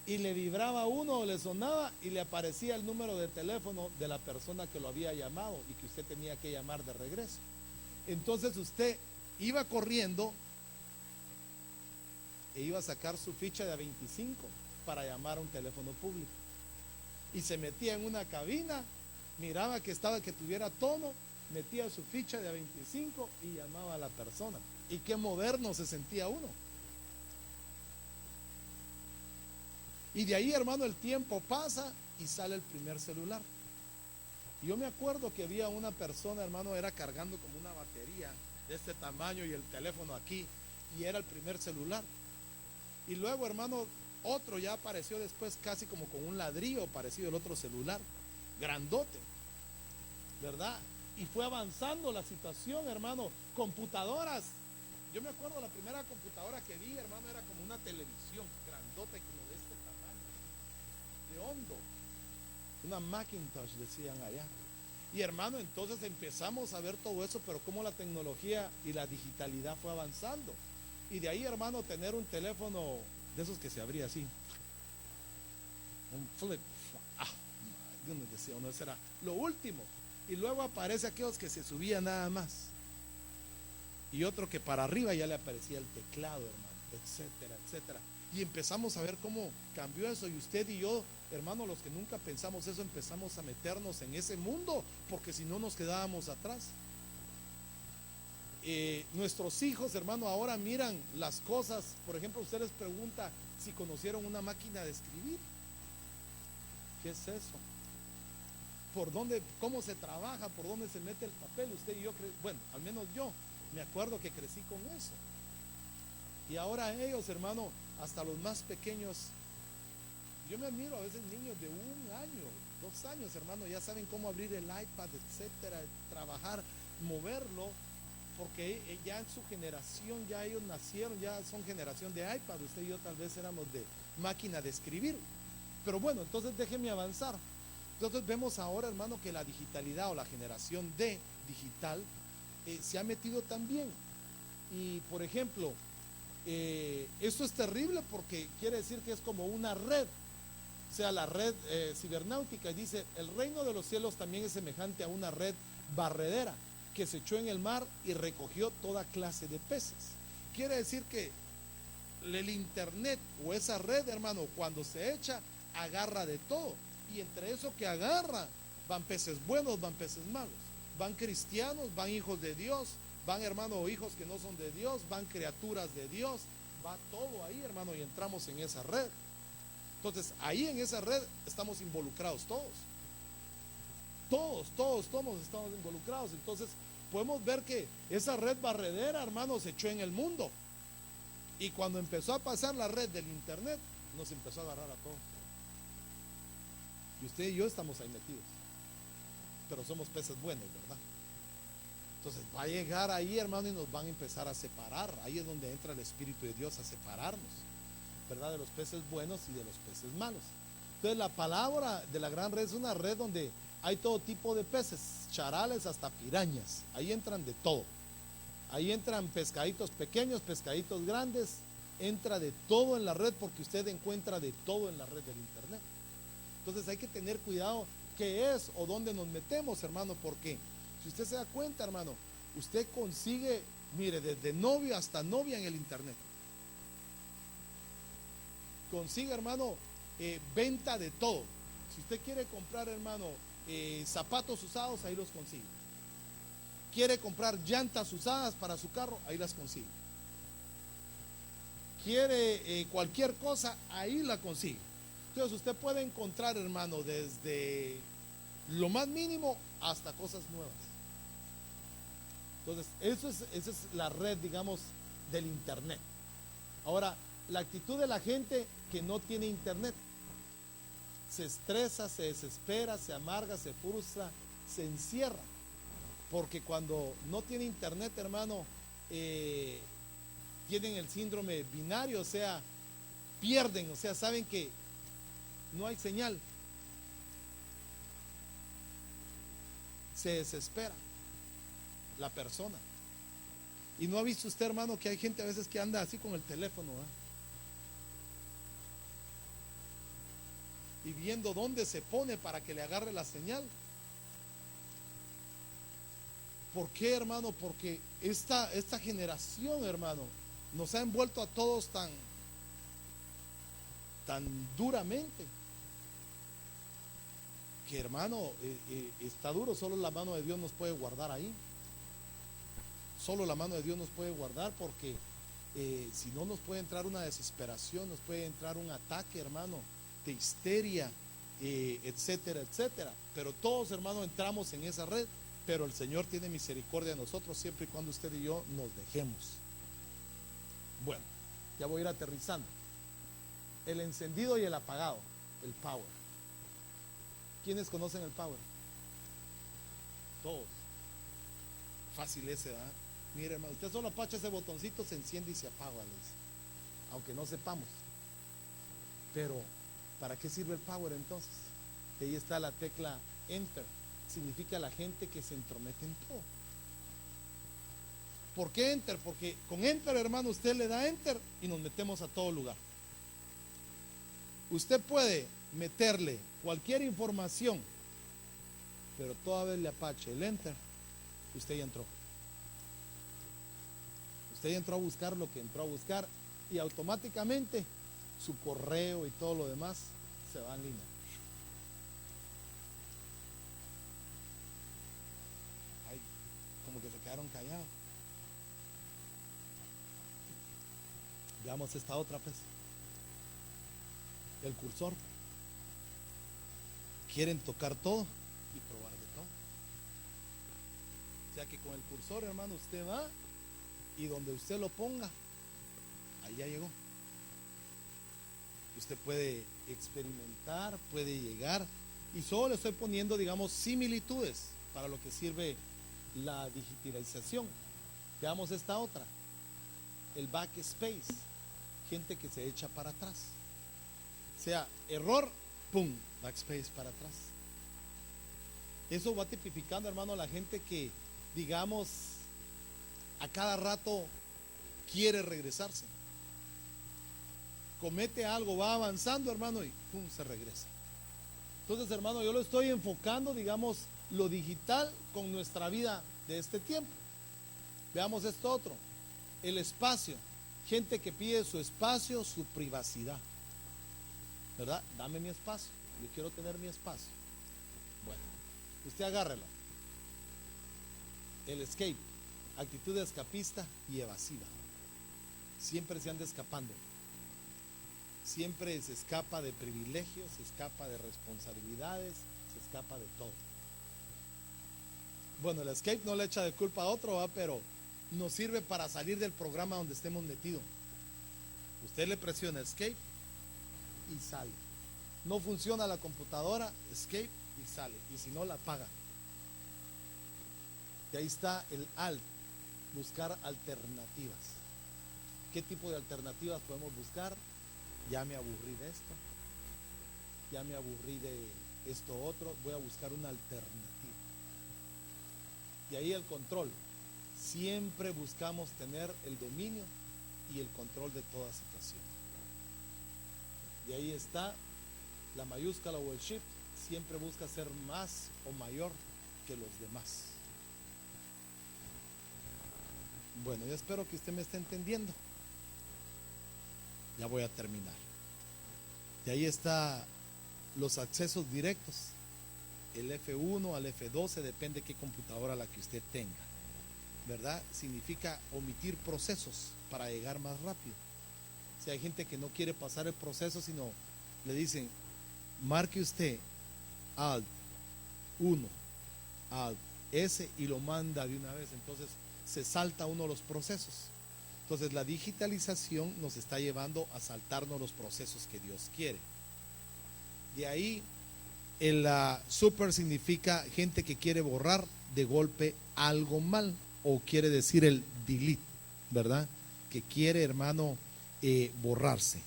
Speaker 1: y le vibraba a uno o le sonaba y le aparecía el número de teléfono de la persona que lo había llamado y que usted tenía que llamar de regreso. Entonces usted iba corriendo e iba a sacar su ficha de A25 para llamar a un teléfono público. Y se metía en una cabina, miraba que tuviera tono, metía su ficha de A25 y llamaba a la persona. Y qué moderno se sentía uno. Y de ahí, hermano, el tiempo pasa y sale el primer celular. Y yo me acuerdo que había una persona, hermano, era cargando como una batería de este tamaño y el teléfono aquí, y era el primer celular. Y luego, hermano, otro ya apareció después casi como con un ladrillo parecido al otro celular, grandote, ¿verdad? Y fue avanzando la situación, hermano. Computadoras. Yo me acuerdo la primera computadora que vi, hermano, era como una televisión grandote, como de este tamaño, de hondo. Una Macintosh decían allá. Y hermano, entonces empezamos a ver todo eso, pero cómo la tecnología y la digitalidad fue avanzando. Y de ahí, hermano, tener un teléfono de esos que se abría así, un flip, yo no decía, no, ese era lo último. Y luego aparece aquellos que se subían nada más, y otro que para arriba ya le aparecía el teclado, hermano, etcétera, etcétera. Y empezamos a ver cómo cambió eso. Y usted y yo, hermano, los que nunca pensamos eso, empezamos a meternos en ese mundo, porque si no nos quedábamos atrás. Nuestros hijos, hermano, ahora miran las cosas. Por ejemplo, usted les pregunta si conocieron una máquina de escribir. ¿Qué es eso? ¿Por dónde, cómo se trabaja? ¿Por dónde se mete el papel? Usted y yo, bueno, al menos yo me acuerdo que crecí con eso. Y ahora ellos, hermano, hasta los más pequeños, yo me admiro a veces niños de 1 año, 2 años, hermano, ya saben cómo abrir el iPad, etcétera, trabajar, moverlo, porque ya en su generación, ya ellos nacieron, ya son generación de iPad. Usted y yo tal vez éramos de máquina de escribir. Pero bueno, entonces déjeme avanzar. Entonces vemos ahora, hermano, que la digitalidad o la generación de digital se ha metido también. Y por ejemplo, esto es terrible porque quiere decir que es como una red, o sea, la red cibernáutica. Y dice, el reino de los cielos también es semejante a una red barredera que se echó en el mar y recogió toda clase de peces. Quiere decir que el internet o esa red, hermano, cuando se echa, agarra de todo. Y entre eso que agarra, van peces buenos, van peces malos, van cristianos, van hijos de Dios, van, hermano, o hijos que no son de Dios, van criaturas de Dios, va todo ahí, hermano, y entramos en esa red. Entonces, ahí en esa red estamos involucrados todos. Todos estamos involucrados. Entonces, podemos ver que esa red barredera, hermano, se echó en el mundo. Y cuando empezó a pasar la red del internet, nos empezó a agarrar a todos. Y usted y yo estamos ahí metidos. Pero somos peces buenos, ¿verdad? Entonces va a llegar ahí, hermano, y nos van a empezar a separar. Ahí es donde entra el Espíritu de Dios a separarnos, ¿verdad? De los peces buenos y de los peces malos. Entonces la palabra de la gran red es una red donde hay todo tipo de peces, charales hasta pirañas. Ahí entran de todo. Ahí entran pescaditos pequeños, pescaditos grandes. Entra de todo en la red, porque usted encuentra de todo en la red del internet. Entonces hay que tener cuidado qué es o dónde nos metemos, hermano, porque si usted se da cuenta, hermano, usted consigue, mire, desde novio hasta novia en el internet. Consigue, hermano, venta de todo. Si usted quiere comprar, hermano, zapatos usados, ahí los consigue. Quiere comprar llantas usadas para su carro, ahí las consigue. Quiere cualquier cosa, ahí la consigue. Entonces usted puede encontrar, hermano, desde lo más mínimo hasta cosas nuevas. Entonces, esa es la red, digamos, del internet. Ahora, la actitud de la gente que no tiene internet: se estresa, se desespera, se amarga, se frustra, se encierra. Porque cuando no tiene internet, hermano, tienen el síndrome binario, o sea, pierden, o sea, saben que no hay señal. Se desespera la persona. Y no ha visto usted, hermano, que hay gente a veces que anda así con el teléfono, y viendo dónde se pone para que le agarre la señal. ¿Por qué, hermano? Porque esta generación, hermano, nos ha envuelto a todos tan duramente que, hermano, está duro. Solo la mano de Dios nos puede guardar ahí. Solo la mano de Dios nos puede guardar, porque si no, nos puede entrar una desesperación, nos puede entrar un ataque, hermano, de histeria, etcétera, etcétera. Pero todos, hermano, entramos en esa red. Pero el Señor tiene misericordia de nosotros siempre y cuando usted y yo nos dejemos. Bueno, ya voy a ir aterrizando. El encendido y el apagado, el power. ¿Quiénes conocen el power? Todos. Fácil ese, ¿verdad? Mire, hermano, usted solo apacha ese botoncito, se enciende y se apaga, le dice. Aunque no sepamos. Pero, ¿para qué sirve el power entonces? Ahí está la tecla Enter. Significa la gente que se entromete en todo. ¿Por qué Enter? Porque con Enter, hermano, usted le da Enter y nos metemos a todo lugar. Usted puede meterle cualquier información, pero toda vez le apache el Enter, usted ya entró. Usted ya entró a buscar lo que entró a buscar y automáticamente su correo y todo lo demás se va en línea. Ay, como que se quedaron callados. Veamos esta otra, pues. El cursor. Quieren tocar todo y probar de todo. O sea que con el cursor, hermano, usted va y donde usted lo ponga, ahí ya llegó. Usted puede experimentar, puede llegar, y solo le estoy poniendo, digamos, similitudes para lo que sirve la digitalización. Veamos esta otra, el backspace, gente que se echa para atrás. O sea, error, pum, backspace para atrás. Eso va tipificando, hermano, a la gente que, digamos, a cada rato quiere regresarse. Comete algo, va avanzando, hermano, y pum, se regresa. Entonces, hermano, yo lo estoy enfocando, digamos, lo digital con nuestra vida de este tiempo. Veamos esto otro, el espacio. Gente que pide su espacio, su privacidad, ¿verdad? Dame mi espacio, yo quiero tener mi espacio. Bueno, usted agárrelo. El escape, actitud escapista y evasiva. Siempre se anda escapando. Siempre se escapa de privilegios, se escapa de responsabilidades, se escapa de todo. Bueno, el escape no le echa de culpa a otro, ¿va? Pero nos sirve para salir del programa donde estemos metidos. Usted le presiona escape y sale. No funciona la computadora, escape y sale. Y si no, la apaga. Y ahí está el alt, buscar alternativas. ¿Qué tipo de alternativas podemos buscar? Ya me aburrí de esto, ya me aburrí de esto otro, voy a buscar una alternativa. Y ahí el control. Siempre buscamos tener el dominio y el control de toda situación. Y ahí está la mayúscula o el shift. Siempre busca ser más o mayor que los demás. Bueno, yo espero que usted me esté entendiendo. Ya voy a terminar. Y ahí está los accesos directos. El F1 al F12, depende de qué computadora la que usted tenga, ¿verdad? Significa omitir procesos para llegar más rápido. Si hay gente que no quiere pasar el proceso, sino le dicen, marque usted Alt 1, Alt S y lo manda de una vez. Entonces se salta uno de los procesos. Entonces la digitalización nos está llevando a saltarnos los procesos que Dios quiere. De ahí el super significa gente que quiere borrar de golpe algo mal, o quiere decir el delete, ¿verdad? Que quiere, hermano, borrarse,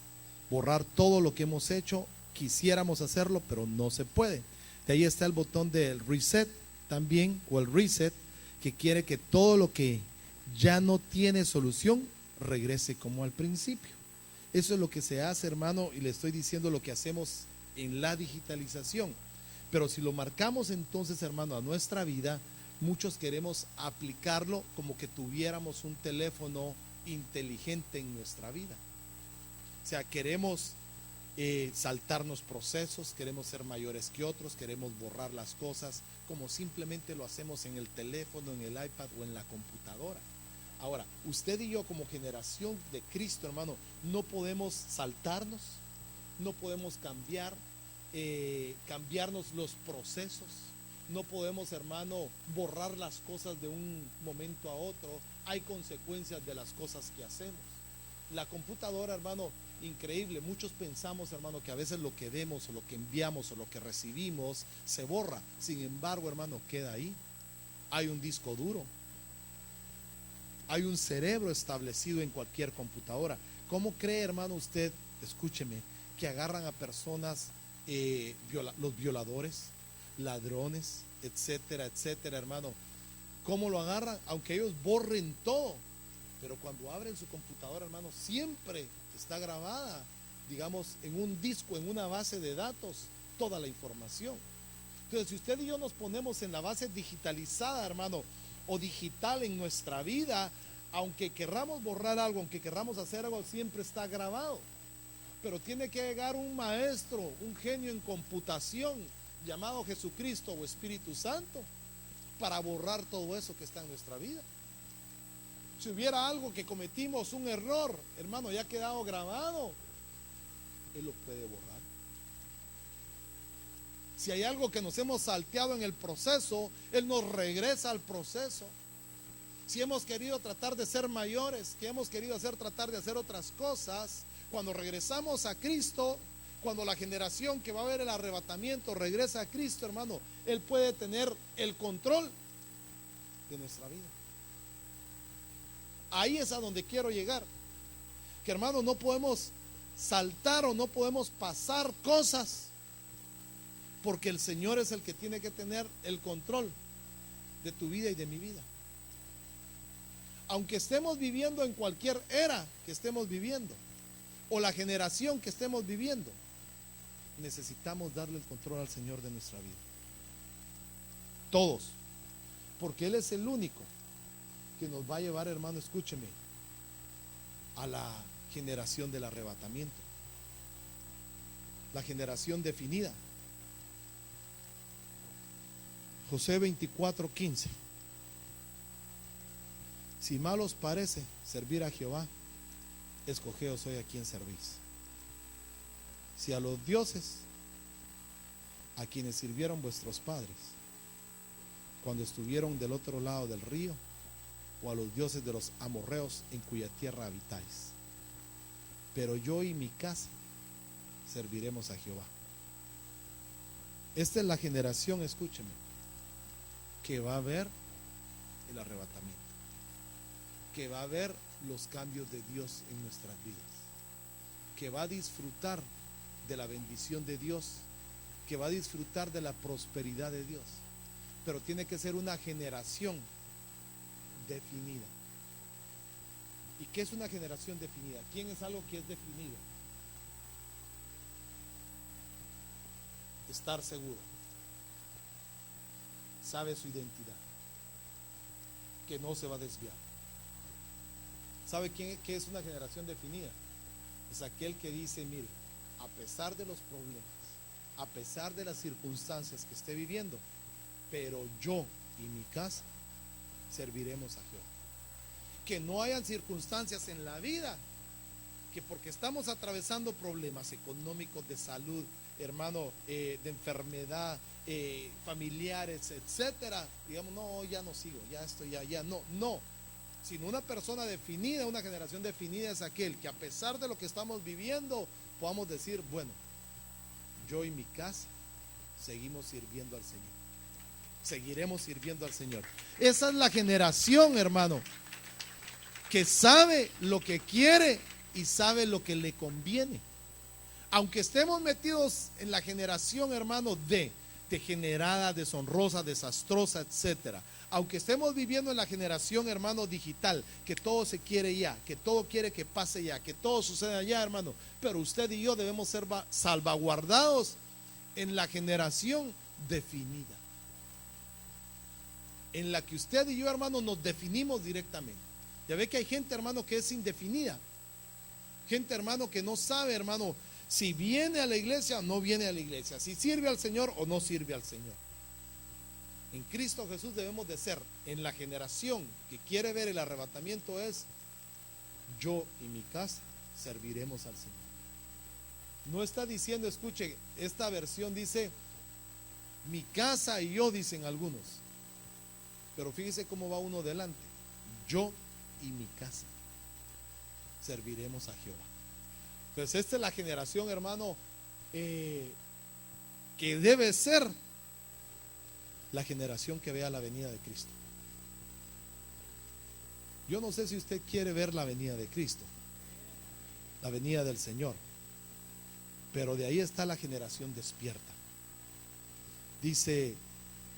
Speaker 1: borrar todo lo que hemos hecho. Quisiéramos hacerlo, pero no se puede. De ahí está el botón del reset también, o el reset, que quiere que todo lo que ya no tiene solución regrese como al principio. Eso es lo que se hace, hermano, y le estoy diciendo lo que hacemos en la digitalización. Pero si lo marcamos entonces, hermano, a nuestra vida, muchos queremos aplicarlo como que tuviéramos un teléfono inteligente en nuestra vida. O sea, queremos saltarnos procesos, queremos ser mayores que otros, queremos borrar las cosas como simplemente lo hacemos en el teléfono, en el iPad o en la computadora. Ahora, usted y yo como generación de Cristo, hermano, no podemos saltarnos, no podemos cambiarnos los procesos, no podemos, hermano, borrar las cosas de un momento a otro. Hay consecuencias de las cosas que hacemos. La computadora, hermano, increíble. Muchos pensamos, hermano, que a veces lo que vemos o lo que enviamos o lo que recibimos se borra. Sin embargo, hermano, queda ahí. Hay un disco duro. Hay un cerebro establecido en cualquier computadora. ¿Cómo cree, hermano, usted, escúcheme, que agarran a personas, los violadores, ladrones, etcétera, etcétera, hermano? ¿Cómo lo agarran? Aunque ellos borren todo, pero cuando abren su computadora, hermano, siempre está grabada, digamos, en un disco, en una base de datos, toda la información. Entonces, si usted y yo nos ponemos en la base digitalizada, hermano, o digital en nuestra vida, aunque querramos borrar algo, aunque querramos hacer algo, siempre está grabado. Pero tiene que llegar un maestro, un genio en computación, llamado Jesucristo o Espíritu Santo, para borrar todo eso que está en nuestra vida. Si hubiera algo que cometimos, un error, hermano, ya ha quedado grabado, Él lo puede borrar. Si hay algo que nos hemos salteado en el proceso, Él nos regresa al proceso. Si hemos querido tratar de ser mayores, que hemos querido tratar de hacer otras cosas, cuando regresamos a Cristo, cuando la generación que va a ver el arrebatamiento regresa a Cristo, hermano, Él puede tener el control de nuestra vida. Ahí es a donde quiero llegar. Que, hermano, no podemos saltar o no podemos pasar cosas, porque el Señor es el que tiene que tener el control de tu vida y de mi vida. Aunque estemos viviendo en cualquier era que estemos viviendo, o la generación que estemos viviendo, necesitamos darle el control al Señor de nuestra vida. Todos. Porque Él es el único que nos va a llevar, hermano, escúcheme, a la generación del arrebatamiento. La generación definida. Josué 24:15. Si mal os parece servir a Jehová, escogeos hoy a quien servís. Si a los dioses a quienes sirvieron vuestros padres cuando estuvieron del otro lado del río, o a los dioses de los amorreos en cuya tierra habitáis. Pero yo y mi casa serviremos a Jehová. Esta es la generación, escúcheme, que va a ver el arrebatamiento, que va a ver los cambios de Dios en nuestras vidas, que va a disfrutar de la bendición de Dios, que va a disfrutar de la prosperidad de Dios. Pero tiene que ser una generación definida. ¿Y qué es una generación definida? ¿Quién es algo que es definido? Estar seguro, sabe su identidad, que no se va a desviar. ¿Sabe qué es una generación definida? Es aquel que dice, mire, a pesar de los problemas, a pesar de las circunstancias que esté viviendo, pero yo y mi casa serviremos a Jehová. Que no hayan circunstancias en la vida que porque estamos atravesando problemas económicos, de salud, hermano, de enfermedad, familiares, etcétera, digamos, no, ya no sigo, ya estoy, ya no, sino una persona definida, una generación definida es aquel que a pesar de lo que estamos viviendo podamos decir, bueno, yo y mi casa seguimos sirviendo al Señor, seguiremos sirviendo al Señor. Esa es la generación, hermano, que sabe lo que quiere y sabe lo que le conviene. Aunque estemos metidos en la generación, hermano, degenerada, deshonrosa, desastrosa, etcétera, aunque estemos viviendo en la generación, hermano, digital, que todo se quiere ya, que todo quiere que pase ya, que todo suceda ya, hermano, pero usted y yo debemos ser salvaguardados en la generación definida. en la que usted y yo, hermano, nos definimos directamente. Ya ve que hay gente, hermano, que es indefinida. Gente, hermano, que no sabe, hermano, si viene a la iglesia o no viene a la iglesia, si sirve al Señor o no sirve al Señor. En Cristo Jesús debemos de ser, en la generación que quiere ver el arrebatamiento, es: yo y mi casa serviremos al Señor. No está diciendo, escuche, esta versión dice: mi casa y yo, dicen algunos. Pero fíjese cómo va uno delante: yo y mi casa serviremos a Jehová. Entonces esta es la generación, hermano, que debe ser la generación que vea la venida de Cristo. Yo no sé si usted quiere ver la venida de Cristo, la venida del Señor, pero de ahí está la generación despierta. Dice: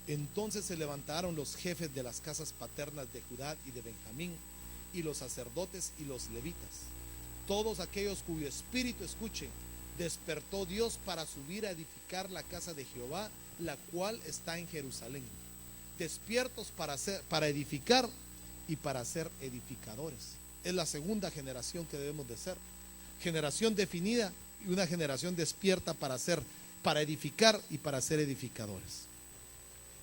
Speaker 1: entonces se levantaron los jefes de las casas paternas de Judá y de Benjamín, y los sacerdotes y los levitas, todos aquellos cuyo espíritu, escuchen, despertó Dios para subir a edificar la casa de Jehová, la cual está en Jerusalén. Despiertos para edificar y para ser edificadores. Es la segunda generación que debemos de ser. Generación definida y una generación despierta para edificar y para ser edificadores.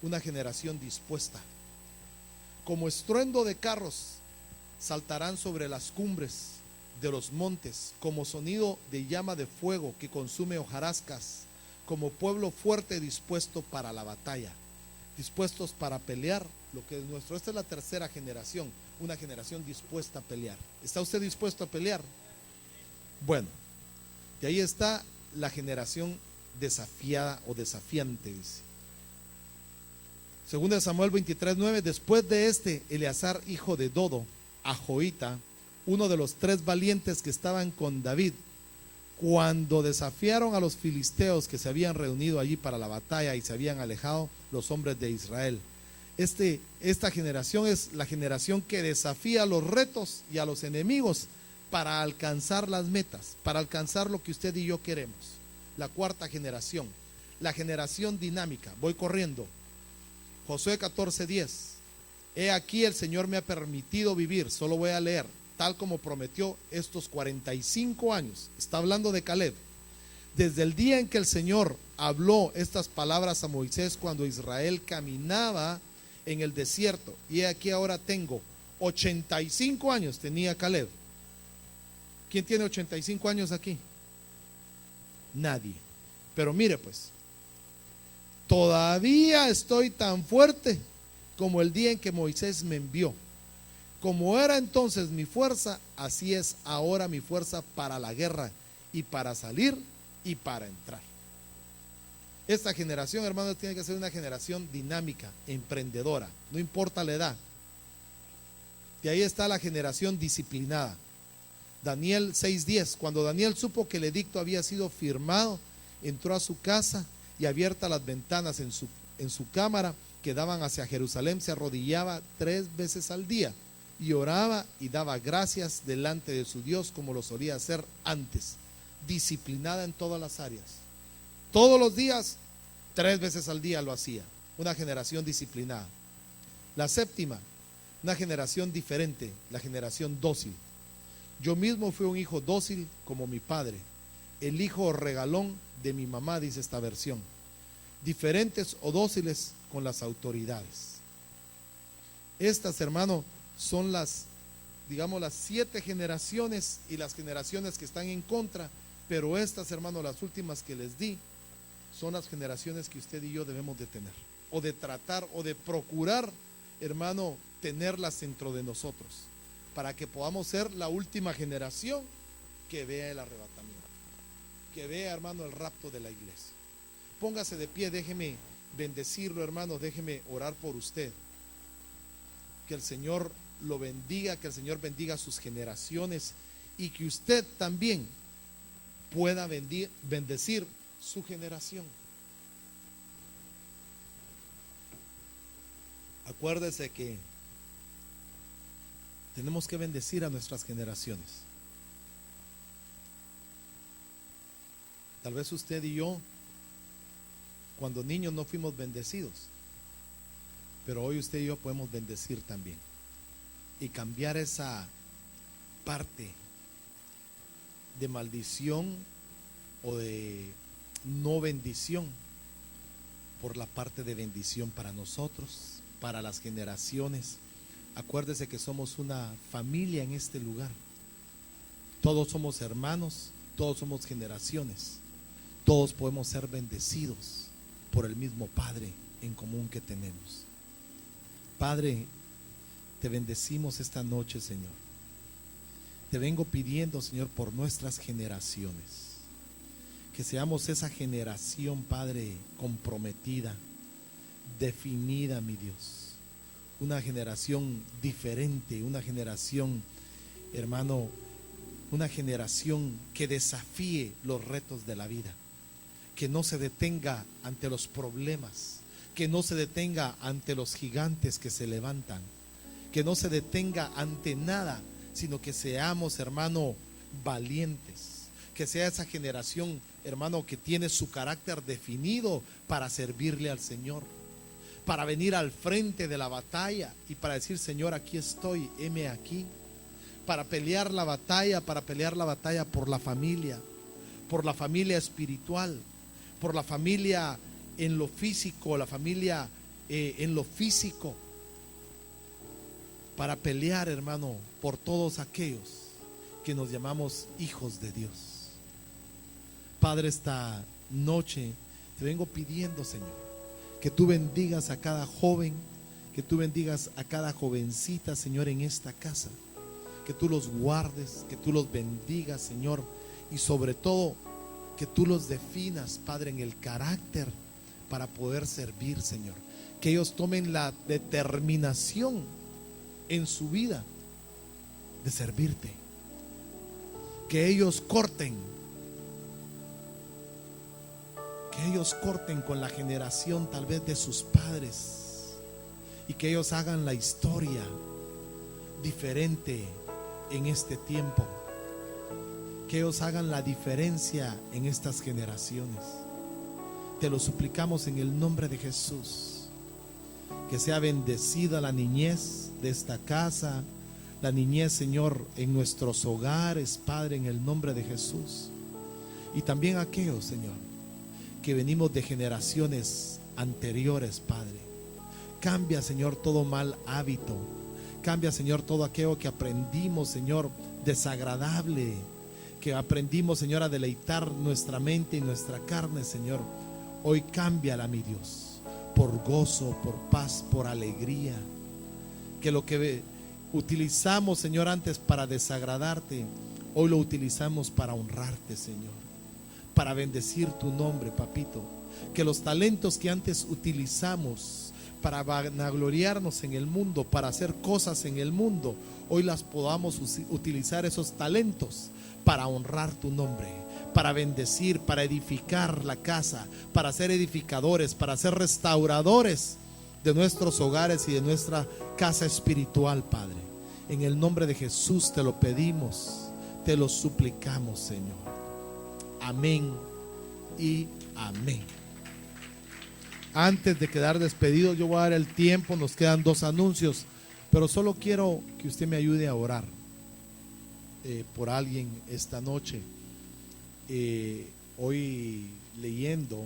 Speaker 1: Una generación dispuesta. Como estruendo de carros saltarán sobre las cumbres de los montes, como sonido de llama de fuego que consume hojarascas, como pueblo fuerte dispuesto para la batalla, dispuestos para pelear lo que es nuestro. Esta es la tercera generación, una generación dispuesta a pelear. ¿Está usted dispuesto a pelear? Bueno, de ahí está la generación desafiada o desafiante, dice. Segunda de Samuel 23:9, después de este, Eleazar, hijo de Dodo, Joita, uno de los 3 valientes que estaban con David, cuando desafiaron a los filisteos que se habían reunido allí para la batalla y se habían alejado los hombres de Israel. Esta generación es la generación que desafía los retos y a los enemigos para alcanzar las metas, para alcanzar lo que usted y yo queremos. La cuarta generación, la generación dinámica. Voy corriendo. Josué 14:10. He aquí el Señor me ha permitido vivir, solo voy a leer, tal como prometió, estos 45 años. Está hablando de Caleb. Desde el día en que el Señor habló estas palabras a Moisés cuando Israel caminaba en el desierto. Y he aquí ahora tengo 85 años, tenía Caleb. ¿Quién tiene 85 años aquí? Nadie. Pero mire pues, todavía estoy tan fuerte como el día en que Moisés me envió. Como era entonces mi fuerza, así es ahora mi fuerza para la guerra y para salir y para entrar. Esta generación, hermanos, tiene que ser una generación dinámica, emprendedora, no importa la edad. De ahí está la generación disciplinada. Daniel 6:10, cuando Daniel supo que el edicto había sido firmado, entró a su casa y abiertas las ventanas en su cámara que daban hacia Jerusalén, se arrodillaba 3 veces al día y oraba y daba gracias delante de su Dios como lo solía hacer antes. Disciplinada en todas las áreas. Todos los días, 3 veces al día lo hacía. Una generación disciplinada. La séptima, una generación diferente, la generación dócil. Yo mismo fui un hijo dócil como mi padre, el hijo regalón de mi mamá, dice esta versión. Diferentes o dóciles con las autoridades. Estas, hermano, son las 7 generaciones y las generaciones que están en contra, pero estas, hermano, las últimas que les di, son las generaciones que usted y yo debemos de tener, o de tratar, o de procurar, hermano, tenerlas dentro de nosotros, para que podamos ser la última generación que vea el arrebatamiento, que vea, hermano, el rapto de la iglesia. Póngase de pie, déjeme bendecirlo, hermano, déjeme orar por usted. Que el Señor lo bendiga, que el Señor bendiga sus generaciones y que usted también pueda bendecir su generación. Acuérdese que tenemos que bendecir a nuestras generaciones. Tal vez usted y yo, cuando niños, no fuimos bendecidos, Pero hoy usted y yo podemos bendecir también y cambiar esa parte de maldición o de no bendición por la parte de bendición para nosotros, para las generaciones. Acuérdese que somos una familia en este lugar. Todos somos hermanos, todos somos generaciones. Todos podemos ser bendecidos por el mismo Padre en común que tenemos. Padre, te bendecimos esta noche, Señor. Te vengo pidiendo, Señor, por nuestras generaciones, que seamos esa generación, Padre, comprometida, definida, mi Dios. Una generación diferente, una generación, hermano, una generación que desafíe los retos de la vida, que no se detenga ante los problemas, que no se detenga ante los gigantes que se levantan, que no se detenga ante nada, sino que seamos, hermano, valientes, que sea esa generación, hermano, que tiene su carácter definido para servirle al Señor, para venir al frente de la batalla y para decir: Señor, aquí estoy, heme aquí, para pelear la batalla por la familia espiritual, por la familia en lo físico, la familia en lo físico, para pelear, hermano, por todos aquellos que nos llamamos hijos de Dios. Padre, esta noche te vengo pidiendo, Señor, que tú bendigas a cada joven, que tú bendigas a cada jovencita, Señor, en esta casa, que tú los guardes, que tú los bendigas, Señor, y sobre todo que tú los definas, Padre, en el carácter para poder servir, Señor. Que ellos tomen la determinación en su vida de servirte. Que ellos corten con la generación tal vez de sus padres, y que ellos hagan la historia diferente en este tiempo, que ellos hagan la diferencia en estas generaciones. Te lo suplicamos en el nombre de Jesús. Que sea bendecida la niñez de esta casa, la niñez, Señor, en nuestros hogares, Padre, en el nombre de Jesús. Y también aquellos, Señor, que venimos de generaciones anteriores, Padre. Cambia, Señor, todo mal hábito. Cambia, Señor, todo aquello que aprendimos, Señor, desagradable, que aprendimos, Señor, a deleitar nuestra mente y nuestra carne, Señor. Hoy cámbiala, mi Dios, por gozo, por paz, por alegría. Que lo que utilizamos, Señor, antes para desagradarte, hoy lo utilizamos para honrarte, Señor, para bendecir tu nombre, papito. Que los talentos que antes utilizamos para vanagloriarnos en el mundo, para hacer cosas en el mundo, hoy las podamos utilizar, esos talentos, para honrar tu nombre, para bendecir, para edificar la casa, para ser edificadores, para ser restauradores de nuestros hogares y de nuestra casa espiritual, Padre. En el nombre de Jesús te lo pedimos, te lo suplicamos, Señor. Amén y amén. Antes de quedar despedidos, yo voy a dar el tiempo, nos quedan 2 anuncios, pero solo quiero que usted me ayude a orar por alguien esta noche. Hoy leyendo